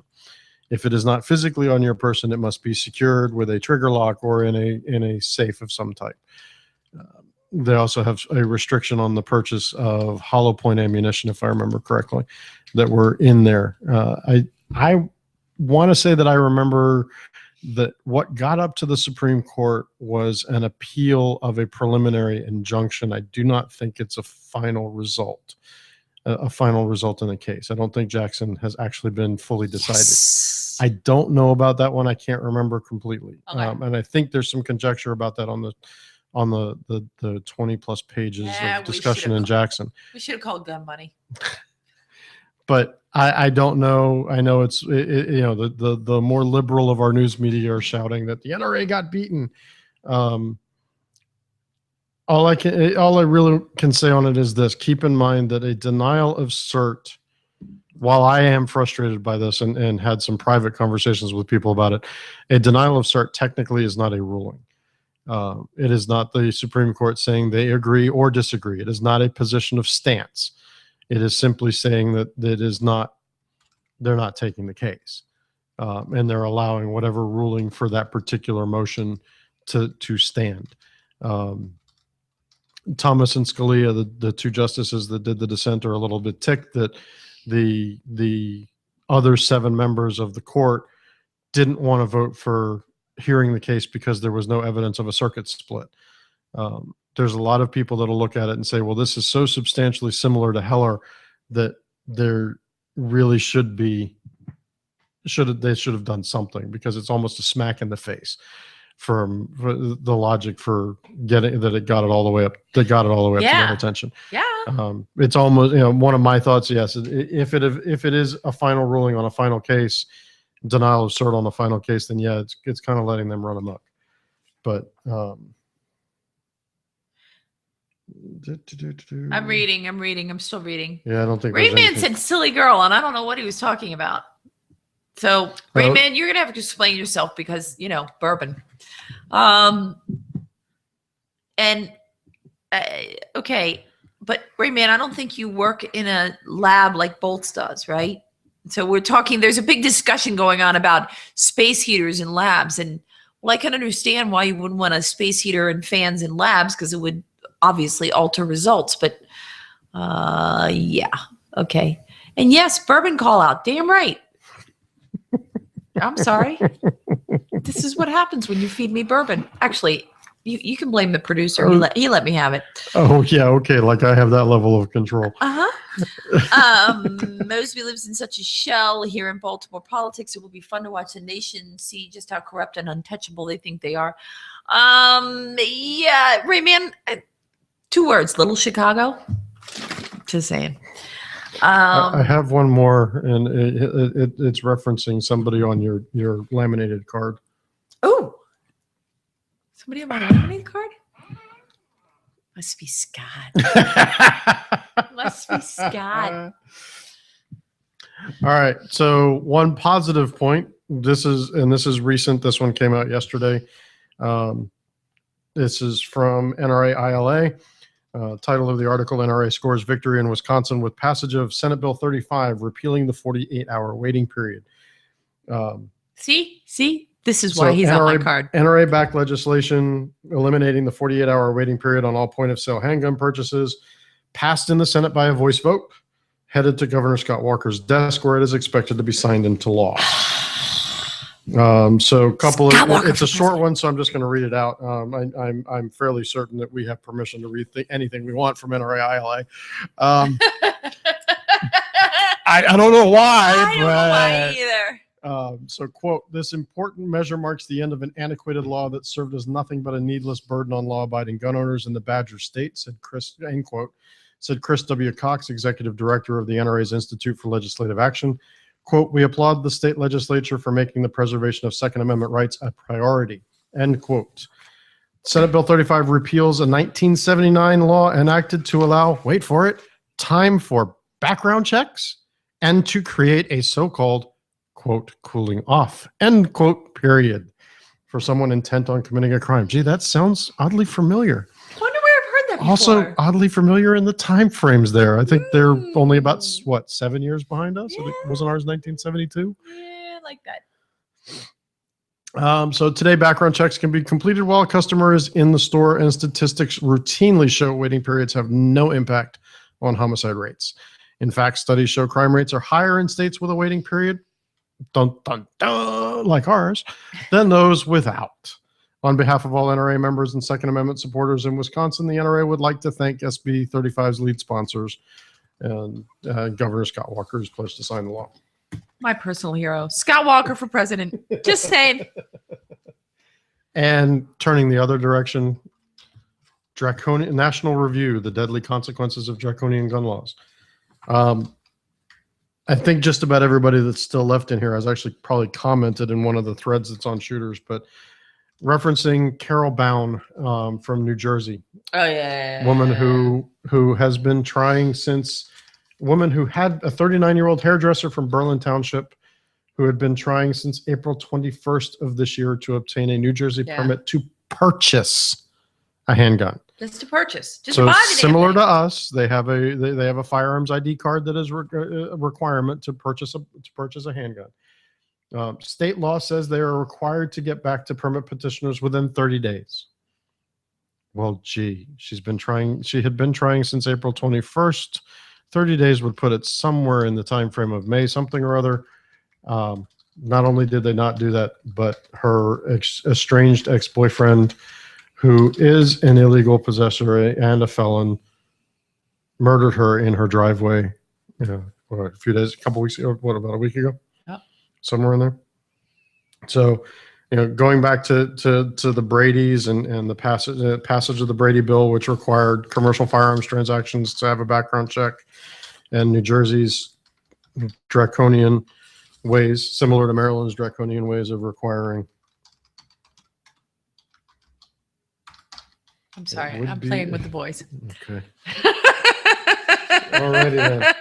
If it is not physically on your person, it must be secured with a trigger lock or in a safe of some type. They also have a restriction on the purchase of hollow point ammunition, if I remember correctly, that were in there. I want to say that I remember that what got up to the Supreme Court was an appeal of a preliminary injunction. I do not think it's a final result in the case. I don't think Jackson has actually been fully decided. Yes. I don't know about that one. I can't remember completely. Okay. And I think there's some conjecture about that on the 20 plus pages of discussion in Jackson. We should have called gun money. But I don't know. I know the more liberal of our news media are shouting that the NRA got beaten. All I really can say on it is this: keep in mind that a denial of cert, while I am frustrated by this and had some private conversations with people about it, a denial of cert technically is not a ruling. It is not the Supreme Court saying they agree or disagree. It is not a position of stance. It is simply saying that they're not taking the case. And they're allowing whatever ruling for that particular motion to stand. Thomas and Scalia, the two justices that did the dissent, are a little bit ticked that the other 7 members of the court didn't want to vote for hearing the case because there was no evidence of a circuit split. There's a lot of people that'll look at it and say, well, this is so substantially similar to Heller that there really they should have done something, because it's almost a smack in the face for the logic for getting that it got it all the way up. They got it all the way up to their attention. Yeah. It's almost, one of my thoughts. Yes. If it is a final ruling on a final case, denial of cert on the final case, then yeah, it's kind of letting them run amok. But I'm reading. I'm still reading. Yeah, I don't think Rainman said silly girl, and I don't know what he was talking about. So, Rainman, you're going to have to explain yourself because, bourbon. Okay. But Rainman, I don't think you work in a lab like Bolts does, right? So we're talking, there's a big discussion going on about space heaters in labs. And well, I can understand why you wouldn't want a space heater and fans in labs, because it would obviously alter results. But yeah, okay. And yes, bourbon call out. Damn right. I'm sorry. This is what happens when you feed me bourbon. Actually, you can blame the producer. He let me have it. Oh, yeah. Okay. Like I have that level of control. Mosby lives in such a shell here in Baltimore politics. It will be fun to watch the nation see just how corrupt and untouchable they think they are. Yeah, Rayman, 2 words, little Chicago. Just saying. I have one more, and it's referencing somebody on your laminated card. Oh, somebody on my laminated card? Must be Scott. Must be Scott. All right. So one positive point. This is recent. This one came out yesterday. This is from NRA ILA. Title of the article: NRA scores victory in Wisconsin with passage of Senate Bill 35, repealing the 48-hour waiting period. See, this is why he's on my card. NRA-backed legislation eliminating the 48-hour waiting period on all point-of-sale handgun purchases passed in the Senate by a voice vote, headed to Governor Scott Walker's desk, where it is expected to be signed into law. So it's a short one, so I'm just going to read it out. I'm fairly certain that we have permission to read anything we want from NRA ILA. I don't know why. I don't know why either. So, quote, this important measure marks the end of an antiquated law that served as nothing but a needless burden on law-abiding gun owners in the Badger State, said Chris, end quote, said Chris W. Cox, executive director of the NRA's Institute for Legislative Action. Quote, we applaud the state legislature for making the preservation of Second Amendment rights a priority, end quote. Senate Bill 35 repeals a 1979 law enacted to allow, wait for it, time for background checks and to create a so-called, quote, cooling off, end quote, period, for someone intent on committing a crime. Gee, that sounds oddly familiar. I wonder where I've heard also before. oddly familiar in the time frames there. I think they're only about, what, 7 years behind us? I think, wasn't ours 1972? Yeah, like that. So today, background checks can be completed while a customer is in the store, and statistics routinely show waiting periods have no impact on homicide rates. In fact, studies show crime rates are higher in states with a waiting period, dun, dun, dun, like ours, than those without. On behalf of all NRA members and Second Amendment supporters in Wisconsin, the NRA would like to thank SB 35's lead sponsors and Governor Scott Walker, who's pledged to sign the law. My personal hero, Scott Walker for president. Just saying. And turning the other direction, draconian National Review: The Deadly Consequences of Draconian Gun Laws. I think just about everybody that's still left in here has actually probably commented in one of the threads that's on Shooters, but referencing Carol Bown from New Jersey, Oh yeah. woman who has been trying since. Woman who had a 39-year-old hairdresser from Berlin Township who had been trying since April 21st of this year to obtain a New Jersey permit to purchase a handgun. Just to purchase. Just So to buy the similar damn to us, they have a firearms ID card that is a requirement to purchase a handgun. State law says they are required to get back to permit petitioners within 30 days. Well, gee, she had been trying since April 21st. 30 days would put it somewhere in the time frame of May something or other. Not only did they not do that, but her estranged ex-boyfriend, who is an illegal possessor and a felon, murdered her in her driveway. A couple weeks ago, about a week ago? Yep. Somewhere in there. So, going back to the Brady's and the passage of the Brady bill, which required commercial firearms transactions to have a background check, and New Jersey's draconian ways, similar to Maryland's draconian ways of requiring. I'm sorry. would I'm be- playing with the boys. Okay. Alrighty then.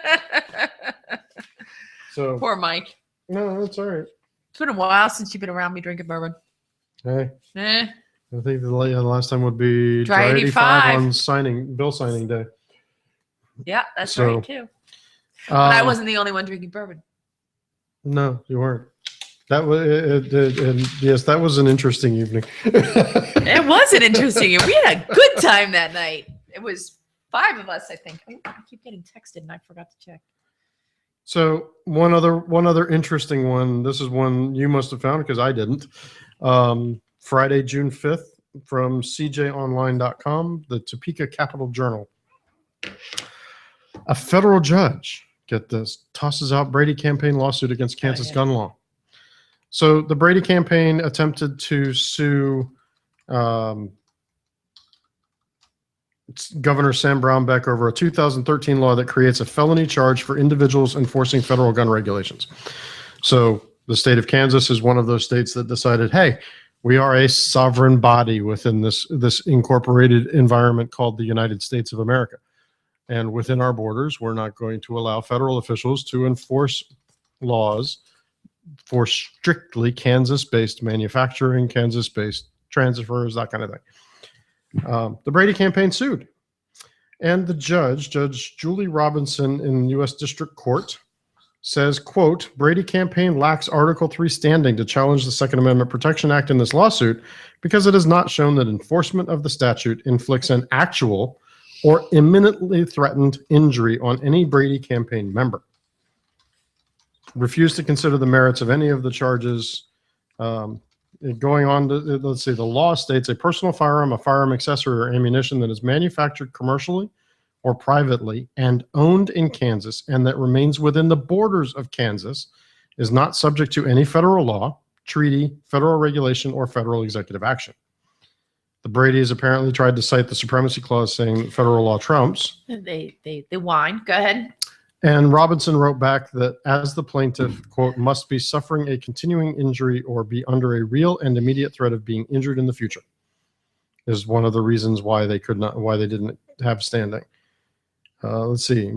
So Poor Mike. no, that's all right. It's been a while since you've been around me drinking bourbon. Hey, Eh. I think the last time would be Dry 85 85. on bill signing day. Yeah, that's So, right too. But I Um, wasn't the only one drinking bourbon. No, you weren't. That was yes, that was an interesting evening. It was an interesting. We had a good time that night. It was 5 of us, I think. I keep getting texted and I forgot to check. So one other interesting one. This is one you must have found because I didn't. Friday, June 5th, from cjonline.com, the Topeka Capital Journal. A federal judge, get this, tosses out Brady campaign lawsuit against Kansas gun law. So the Brady campaign attempted to sue Governor Sam Brownback over a 2013 law that creates a felony charge for individuals enforcing federal gun regulations. So the state of Kansas is one of those states that decided, hey, we are a sovereign body within this incorporated environment called the United States of America. And within our borders, we're not going to allow federal officials to enforce laws for strictly Kansas-based manufacturing, Kansas-based transfers, that kind of thing. The Brady campaign sued. And the Judge Julie Robinson in U.S. District Court, says, quote, Brady campaign lacks Article 3 standing to challenge the Second Amendment Protection Act in this lawsuit because it has not shown that enforcement of the statute inflicts an actual or imminently threatened injury on any Brady campaign member. Refused to consider the merits of any of the charges. Going on to, let's see, the law states a personal firearm, a firearm accessory, or ammunition that is manufactured commercially or privately and owned in Kansas and that remains within the borders of Kansas is not subject to any federal law, treaty, federal regulation, or federal executive action. The Brady's apparently tried to cite the Supremacy Clause saying that federal law trumps. They whine. Go ahead. And Robinson wrote back that as the plaintiff, quote, must be suffering a continuing injury or be under a real and immediate threat of being injured in the future, is one of the reasons why they didn't have standing. Let's see.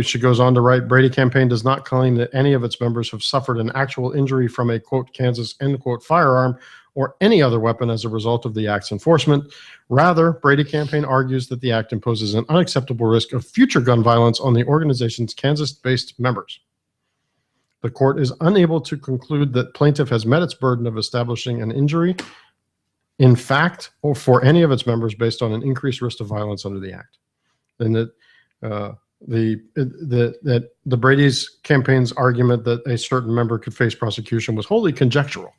She goes on to write, Brady campaign does not claim that any of its members have suffered an actual injury from a, quote, Kansas, end quote, firearm or any other weapon as a result of the act's enforcement. Rather, Brady campaign argues that the act imposes an unacceptable risk of future gun violence on the organization's Kansas-based members. The court is unable to conclude that plaintiff has met its burden of establishing an injury, in fact, or for any of its members based on an increased risk of violence under the act. And that the Brady's campaign's argument that a certain member could face prosecution was wholly conjectural.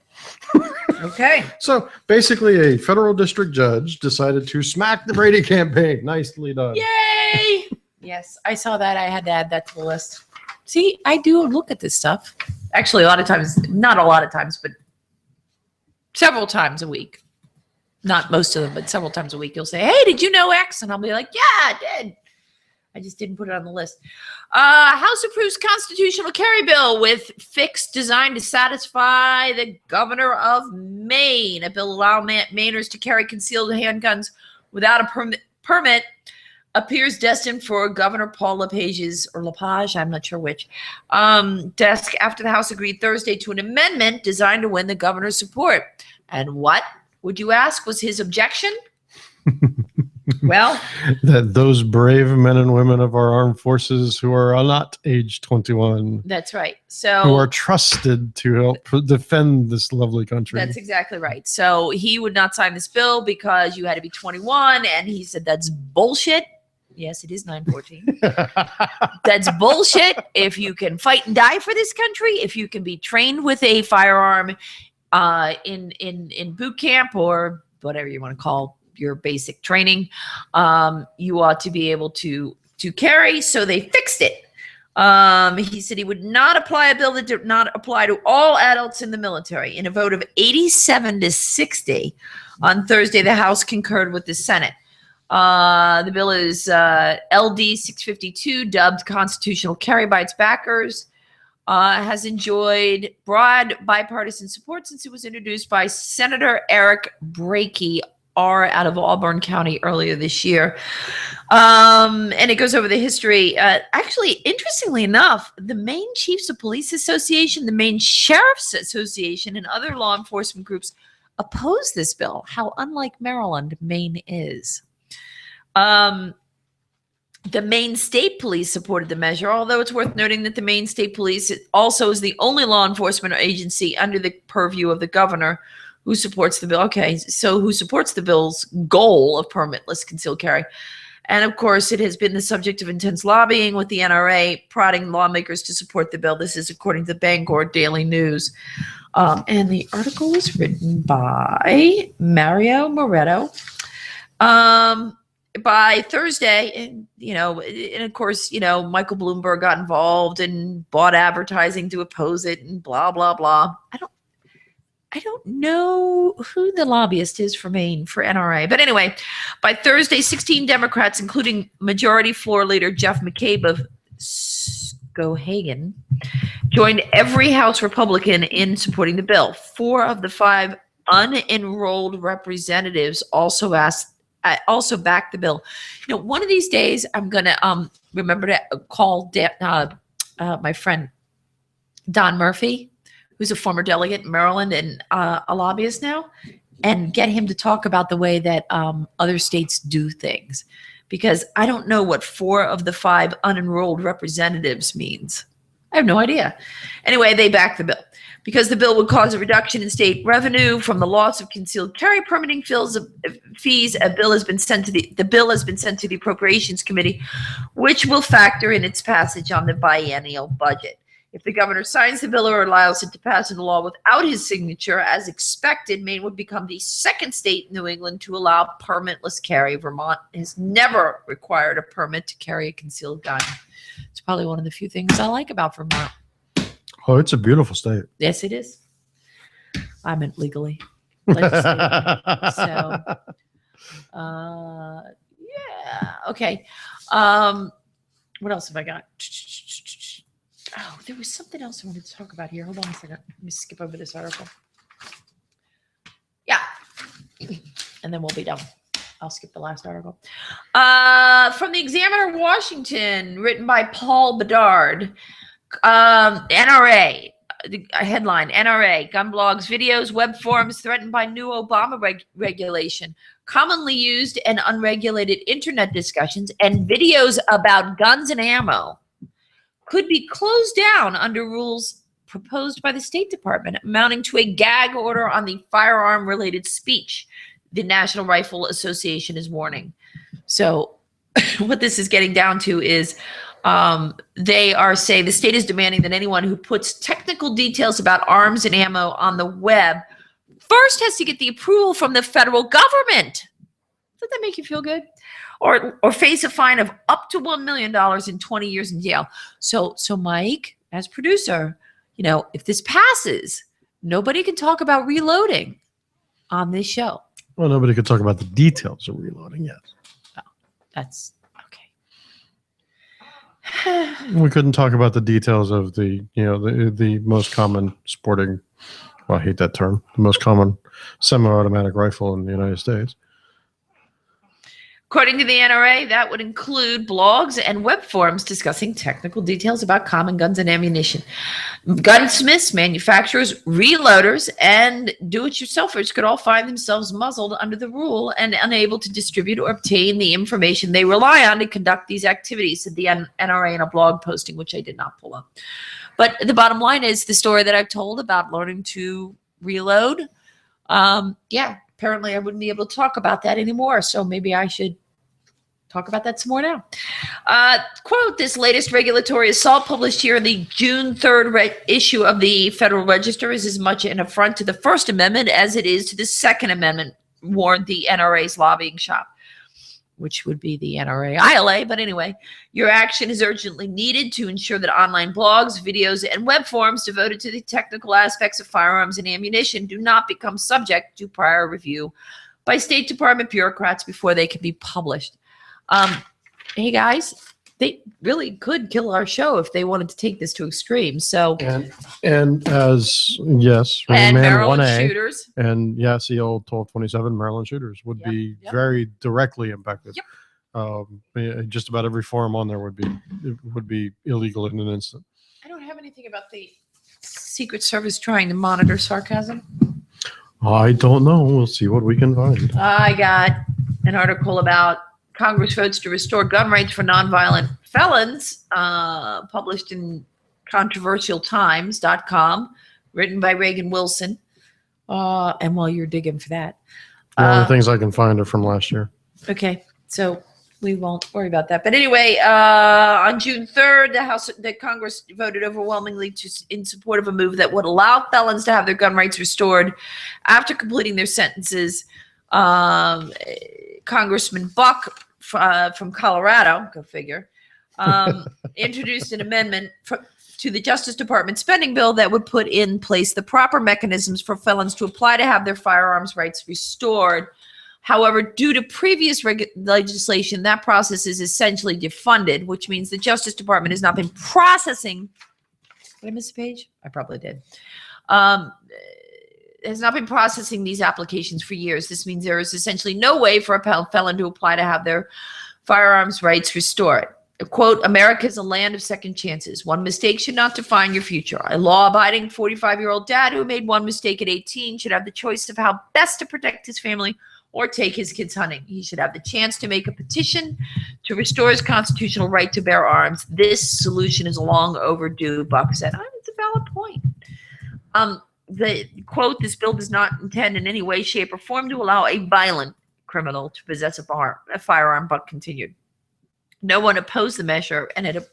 Okay. So basically, a federal district judge decided to smack the Brady campaign. Nicely done. Yay! Yes, I saw that. I had to add that to the list. See, I do look at this stuff. Actually, a lot of times, not a lot of times, but several times a week. Not most of them, but several times a week. You'll say, hey, did you know X? And I'll be like, yeah, I did. I just didn't put it on the list. House approves constitutional carry bill with fix designed to satisfy the governor of Maine. A bill allowing Mainers to carry concealed handguns without a permit appears destined for Governor Paul LePage's, or LePage, I'm not sure which, desk after the House agreed Thursday to an amendment designed to win the governor's support. And what, would you ask, was his objection? Well, that those brave men and women of our armed forces who are not age 21. That's right. So who are trusted to help defend this lovely country. That's exactly right. So he would not sign this bill because you had to be 21, and he said that's bullshit. Yes, it is 9/14. That's bullshit. If you can fight and die for this country, if you can be trained with a firearm in boot camp or whatever you want to call your basic training, you ought to be able to carry. So they fixed it. He said he would not apply a bill that did not apply to all adults in the military. In a vote of 87-60 on Thursday, the House concurred with the Senate. The bill is LD 652, dubbed constitutional carry by its backers. Has enjoyed broad bipartisan support since it was introduced by Senator Eric Brakey out of Auburn County earlier this year. And it goes over the history. Actually, interestingly enough, the Maine Chiefs of Police Association, the Maine Sheriff's Association, and other law enforcement groups oppose this bill. How unlike Maryland Maine is. The Maine State Police supported the measure, although it's worth noting that the Maine State Police also is the only law enforcement agency under the purview of the governor who supports the bill. Okay, so who supports the bill's goal of permitless concealed carry. And of course, it has been the subject of intense lobbying with the NRA, prodding lawmakers to support the bill. This is according to the Bangor Daily News. And the article was written by Mario Moretto. By Thursday, and of course, Michael Bloomberg got involved and bought advertising to oppose it and blah, blah, blah. I don't know who the lobbyist is for Maine for NRA. But anyway, by Thursday, 16 Democrats, including Majority Floor Leader Jeff McCabe of Skowhegan, joined every House Republican in supporting the bill. 4 of the 5 unenrolled representatives also backed the bill. One of these days, I'm going to remember to call my friend Don Murphy, who's a former delegate in Maryland and a lobbyist now, and get him to talk about the way that other states do things. Because I don't know what 4 of the 5 unenrolled representatives means. I have no idea. Anyway, they backed the bill. Because the bill would cause a reduction in state revenue from the loss of concealed carry permitting fees, the bill has been sent to the Appropriations Committee, which will factor in its passage on the biennial budget. If the governor signs the bill or allows it to pass into law without his signature, as expected, Maine would become the 2nd state in New England to allow permitless carry. Vermont has never required a permit to carry a concealed gun. It's probably one of the few things I like about Vermont. Oh, it's a beautiful state. Yes, it is. I meant legally. So, yeah. Okay. What else have I got? Oh, there was something else I wanted to talk about here. Hold on a second. Let me skip over this article. Yeah. And then we'll be done. I'll skip the last article. From the Examiner of Washington, written by Paul Bedard. NRA, headline, NRA, gun blogs, videos, web forums threatened by new Obama regulation. Commonly used and unregulated internet discussions and videos about guns and ammo could be closed down under rules proposed by the State Department, amounting to a gag order on the firearm-related speech, the National Rifle Association is warning. So what this is getting down to is they are saying the state is demanding that anyone who puts technical details about arms and ammo on the web first has to get the approval from the federal government. Does that make you feel good? Or face a fine of up to $1 million and 20 years in jail. So Mike, as producer, you know, if this passes, nobody can talk about reloading on this show. Well, nobody could talk about the details of reloading, yes. Oh, that's okay. We couldn't talk about the details of the, you know, the most common sporting, well, I hate that term, the most common semi-automatic rifle in the United States. According to the NRA, that would include blogs and web forums discussing technical details about common guns and ammunition. Gunsmiths, manufacturers, reloaders, and do-it-yourselfers could all find themselves muzzled under the rule and unable to distribute or obtain the information they rely on to conduct these activities, said the NRA in a blog posting, which I did not pull up. But the bottom line is the story that I've told about learning to reload. Yeah, apparently I wouldn't be able to talk about that anymore, so maybe I should talk about that some more now. Quote, this latest regulatory assault published here in the June 3rd issue of the Federal Register is as much an affront to the First Amendment as it is to the Second Amendment, warned the NRA's lobbying shop, which would be the NRA ILA. But anyway, your action is urgently needed to ensure that online blogs, videos, and web forums devoted to the technical aspects of firearms and ammunition do not become subject to prior review by State Department bureaucrats before they can be published. Hey guys, they really could kill our show if they wanted to take this to extremes. So and as yes, and Man Maryland 1A, shooters, and yes, the old 1227 Maryland shooters would be very directly impacted. Just about every forum on there would be illegal in an instant. I don't have anything about the Secret Service trying to monitor sarcasm. I don't know. We'll see what we can find. I got an article about Congress votes to restore gun rights for nonviolent felons, published in controversialtimes.com, written by Reagan Wilson. And while you're digging for that. The only things I can find are from last year. Okay, so we won't worry about that. But anyway, on June 3rd, the Congress voted overwhelmingly in support of a move that would allow felons to have their gun rights restored after completing their sentences. Congressman Buck from Colorado, go figure, introduced an amendment to the Justice Department spending bill that would put in place the proper mechanisms for felons to apply to have their firearms rights restored. However, due to previous legislation, that process is essentially defunded, which means the Justice Department has not been processing. Did I miss a page? I probably did. Has not been processing these applications for years. This means there is essentially no way for a felon to apply to have their firearms rights restored. Quote, America is a land of second chances. One mistake should not define your future. A law-abiding 45-year-old dad who made one mistake at 18 should have the choice of how best to protect his family or take his kids hunting. He should have the chance to make a petition to restore his constitutional right to bear arms. This solution is long overdue, Buck said. It's a valid point. The quote, this bill does not intend in any way, shape, or form to allow a violent criminal to possess a firearm, Buck continued. No one opposed the measure, and it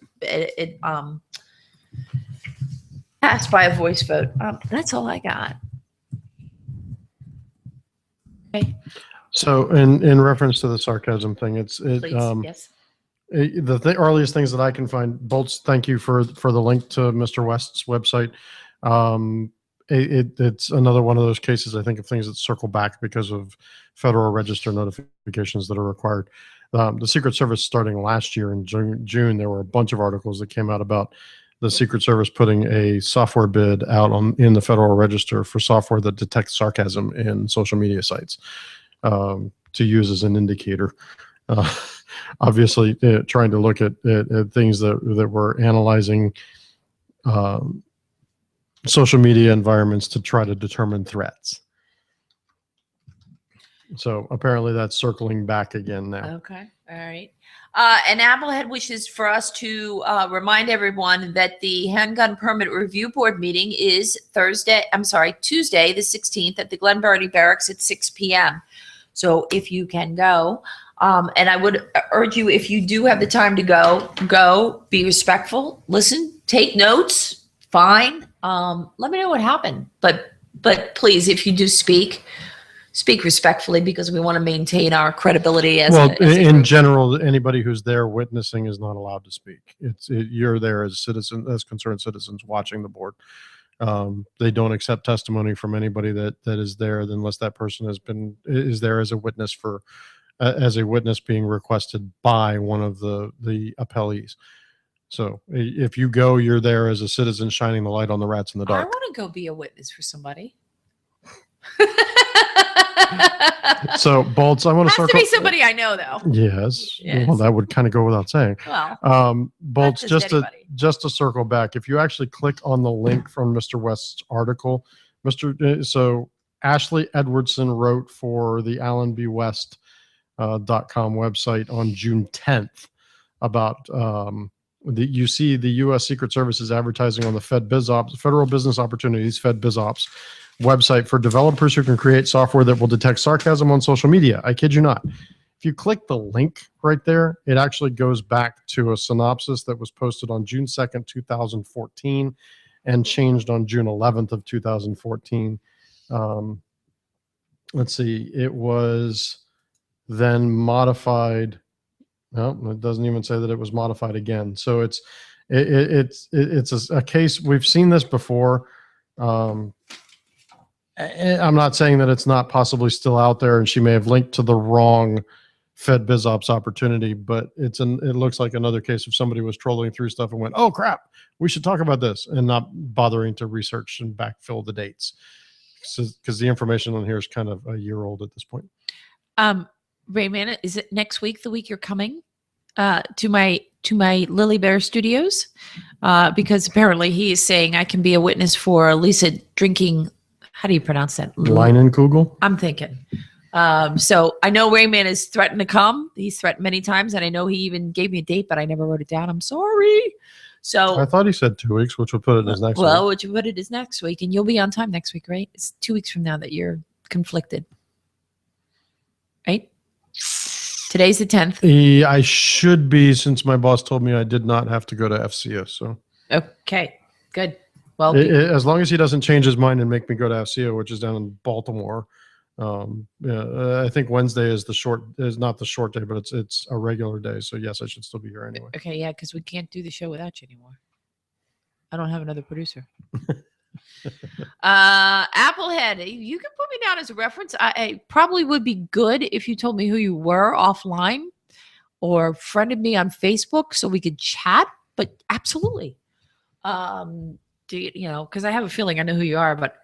passed by a voice vote. That's all I got. Okay. So in reference to the sarcasm thing, Please, yes. The earliest things that I can find, Bolts, thank you for the link to Mr. West's website. It's another one of those cases, I think, of things that circle back because of Federal Register notifications that are required. The Secret Service, starting last year in June, there were a bunch of articles that came out about the Secret Service putting a software bid out in the Federal Register for software that detects sarcasm in social media sites, to use as an indicator. Obviously, trying to look at things that we're analyzing social media environments to try to determine threats. So apparently that's circling back again now. Okay. All right. And Applehead wishes for us to remind everyone that the Handgun Permit Review Board meeting is Tuesday, the 16th at the Glen Burnie Barracks at 6 p.m. So if you can go, and I would urge you, if you do have the time to go, be respectful, listen, take notes, fine. Let me know what happened. But please, if you do speak respectfully, because we want to maintain our credibility as in general, anybody who's there witnessing is not allowed to speak. You're there as citizens, as concerned citizens watching the board. They don't accept testimony from anybody that is there unless that person is there as a witness as a witness being requested by one of the appellees. So if you go, you're there as a citizen shining the light on the rats in the dark. I want to go be a witness for somebody. So Bolts, I want to circle. Has to be somebody I know, though. Yes. Yes. Well, that would kind of go without saying. Well, Bolts, just to circle back, if you actually click on the link from Mr. West's article, so Ashley Edwardson wrote for the AllenBWest.com website on June 10th about you see the U.S. Secret Service is advertising on the Federal Business Opportunities (FedBizOps) website for developers who can create software that will detect sarcasm on social media. I kid you not. If you click the link right there, it actually goes back to a synopsis that was posted on June 2nd, 2014 and changed on June 11th of 2014. Let's see. It was then modified. No, it doesn't even say that it was modified again. So it's a case. We've seen this before. I'm not saying that it's not possibly still out there and she may have linked to the wrong FedBizOps opportunity, but it looks like another case of somebody was trolling through stuff and went, oh crap, we should talk about this, and not bothering to research and backfill the dates, because the information on here is kind of a year old at this point. Rayman, is it next week, the week you're coming to my Lily Bear Studios? Because apparently he is saying I can be a witness for Lisa drinking. How do you pronounce that? Leinenkugel? I'm thinking. So I know Rayman has threatened to come. He's threatened many times, and I know he even gave me a date, but I never wrote it down. I'm sorry. So I thought he said 2 weeks, which would put it as next week. Well, which would put it as next week, and you'll be on time next week, right? It's 2 weeks from now that you're conflicted, right? Today's the 10th. I should be, since my boss told me I did not have to go to FCO. So okay, good. Well, as long as he doesn't change his mind and make me go to FCO, which is down in Baltimore. I think Wednesday is not the short day, but it's a regular day. So yes, I should still be here anyway. Okay, yeah, because we can't do the show without you anymore. I don't have another producer. Applehead, you can put me down as a reference. I probably would be good if you told me who you were offline or friended me on Facebook so we could chat. But absolutely. Because I have a feeling I know who you are, but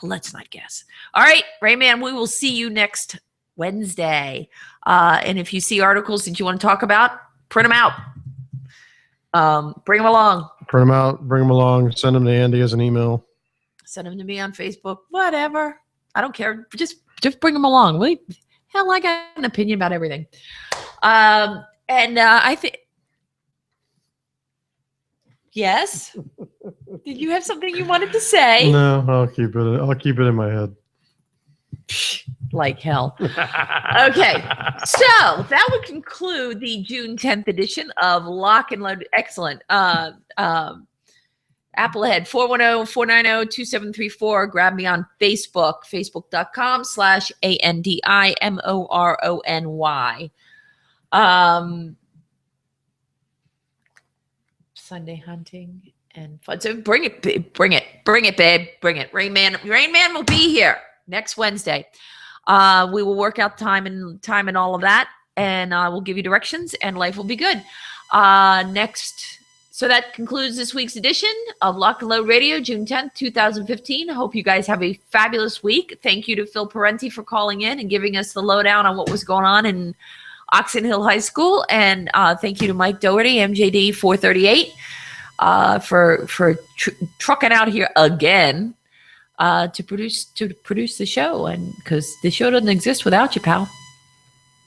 let's not guess. All right, Rayman, we will see you next Wednesday. And if you see articles that you want to talk about, print them out. Bring them along. Print them out, bring them along, send them to Andy as an email. Send them to me on Facebook, whatever. I don't care. Just bring them along. Hell, I got an opinion about everything. I think, yes. Did you have something you wanted to say? No, I'll keep it in my head. Like hell. Okay. So that would conclude the June 10th edition of Lock and Load. Excellent. Applehead 410-490-2734. Grab me on Facebook, facebook.com/ANDIMORONY. Sunday hunting and fun. So bring it, babe. Bring it, babe. Bring it. Rainman will be here next Wednesday. We will work out time and all of that, and we'll give you directions, and life will be good. Next So that concludes this week's edition of Lock and Load Radio, June 10th, 2015. I hope you guys have a fabulous week. Thank you to Phil Parenti for calling in and giving us the lowdown on what was going on in Oxon Hill High School. And thank you to Mike Doherty, MJD 438, for trucking out here again to produce the show. And because the show doesn't exist without you, pal.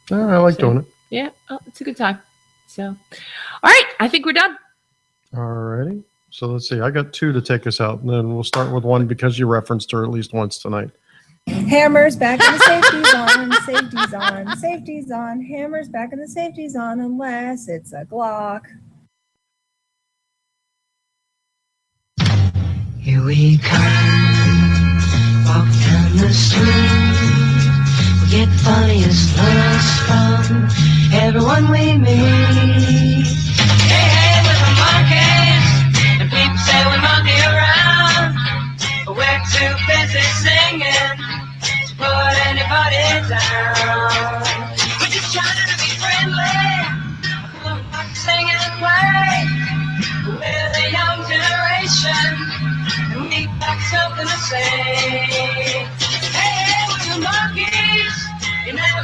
I like doing it. Yeah, it's a good time. So, all right, I think we're done. Alrighty. So let's see. I got 2 to take us out, and then we'll start with one because you referenced her at least once tonight. Hammers back in the safety's on, safety's on, safety's on. Hammers back in the safety's on, unless it's a Glock. Here we come, walk down the street. We get funniest looks from everyone we meet. Hey, we're the monkeys, and people say we monkey around, but we're too busy singing to put anybody down. We're just trying to be friendly, sing and play. We're the young generation, and we got something to say. Hey, we're the monkeys, you never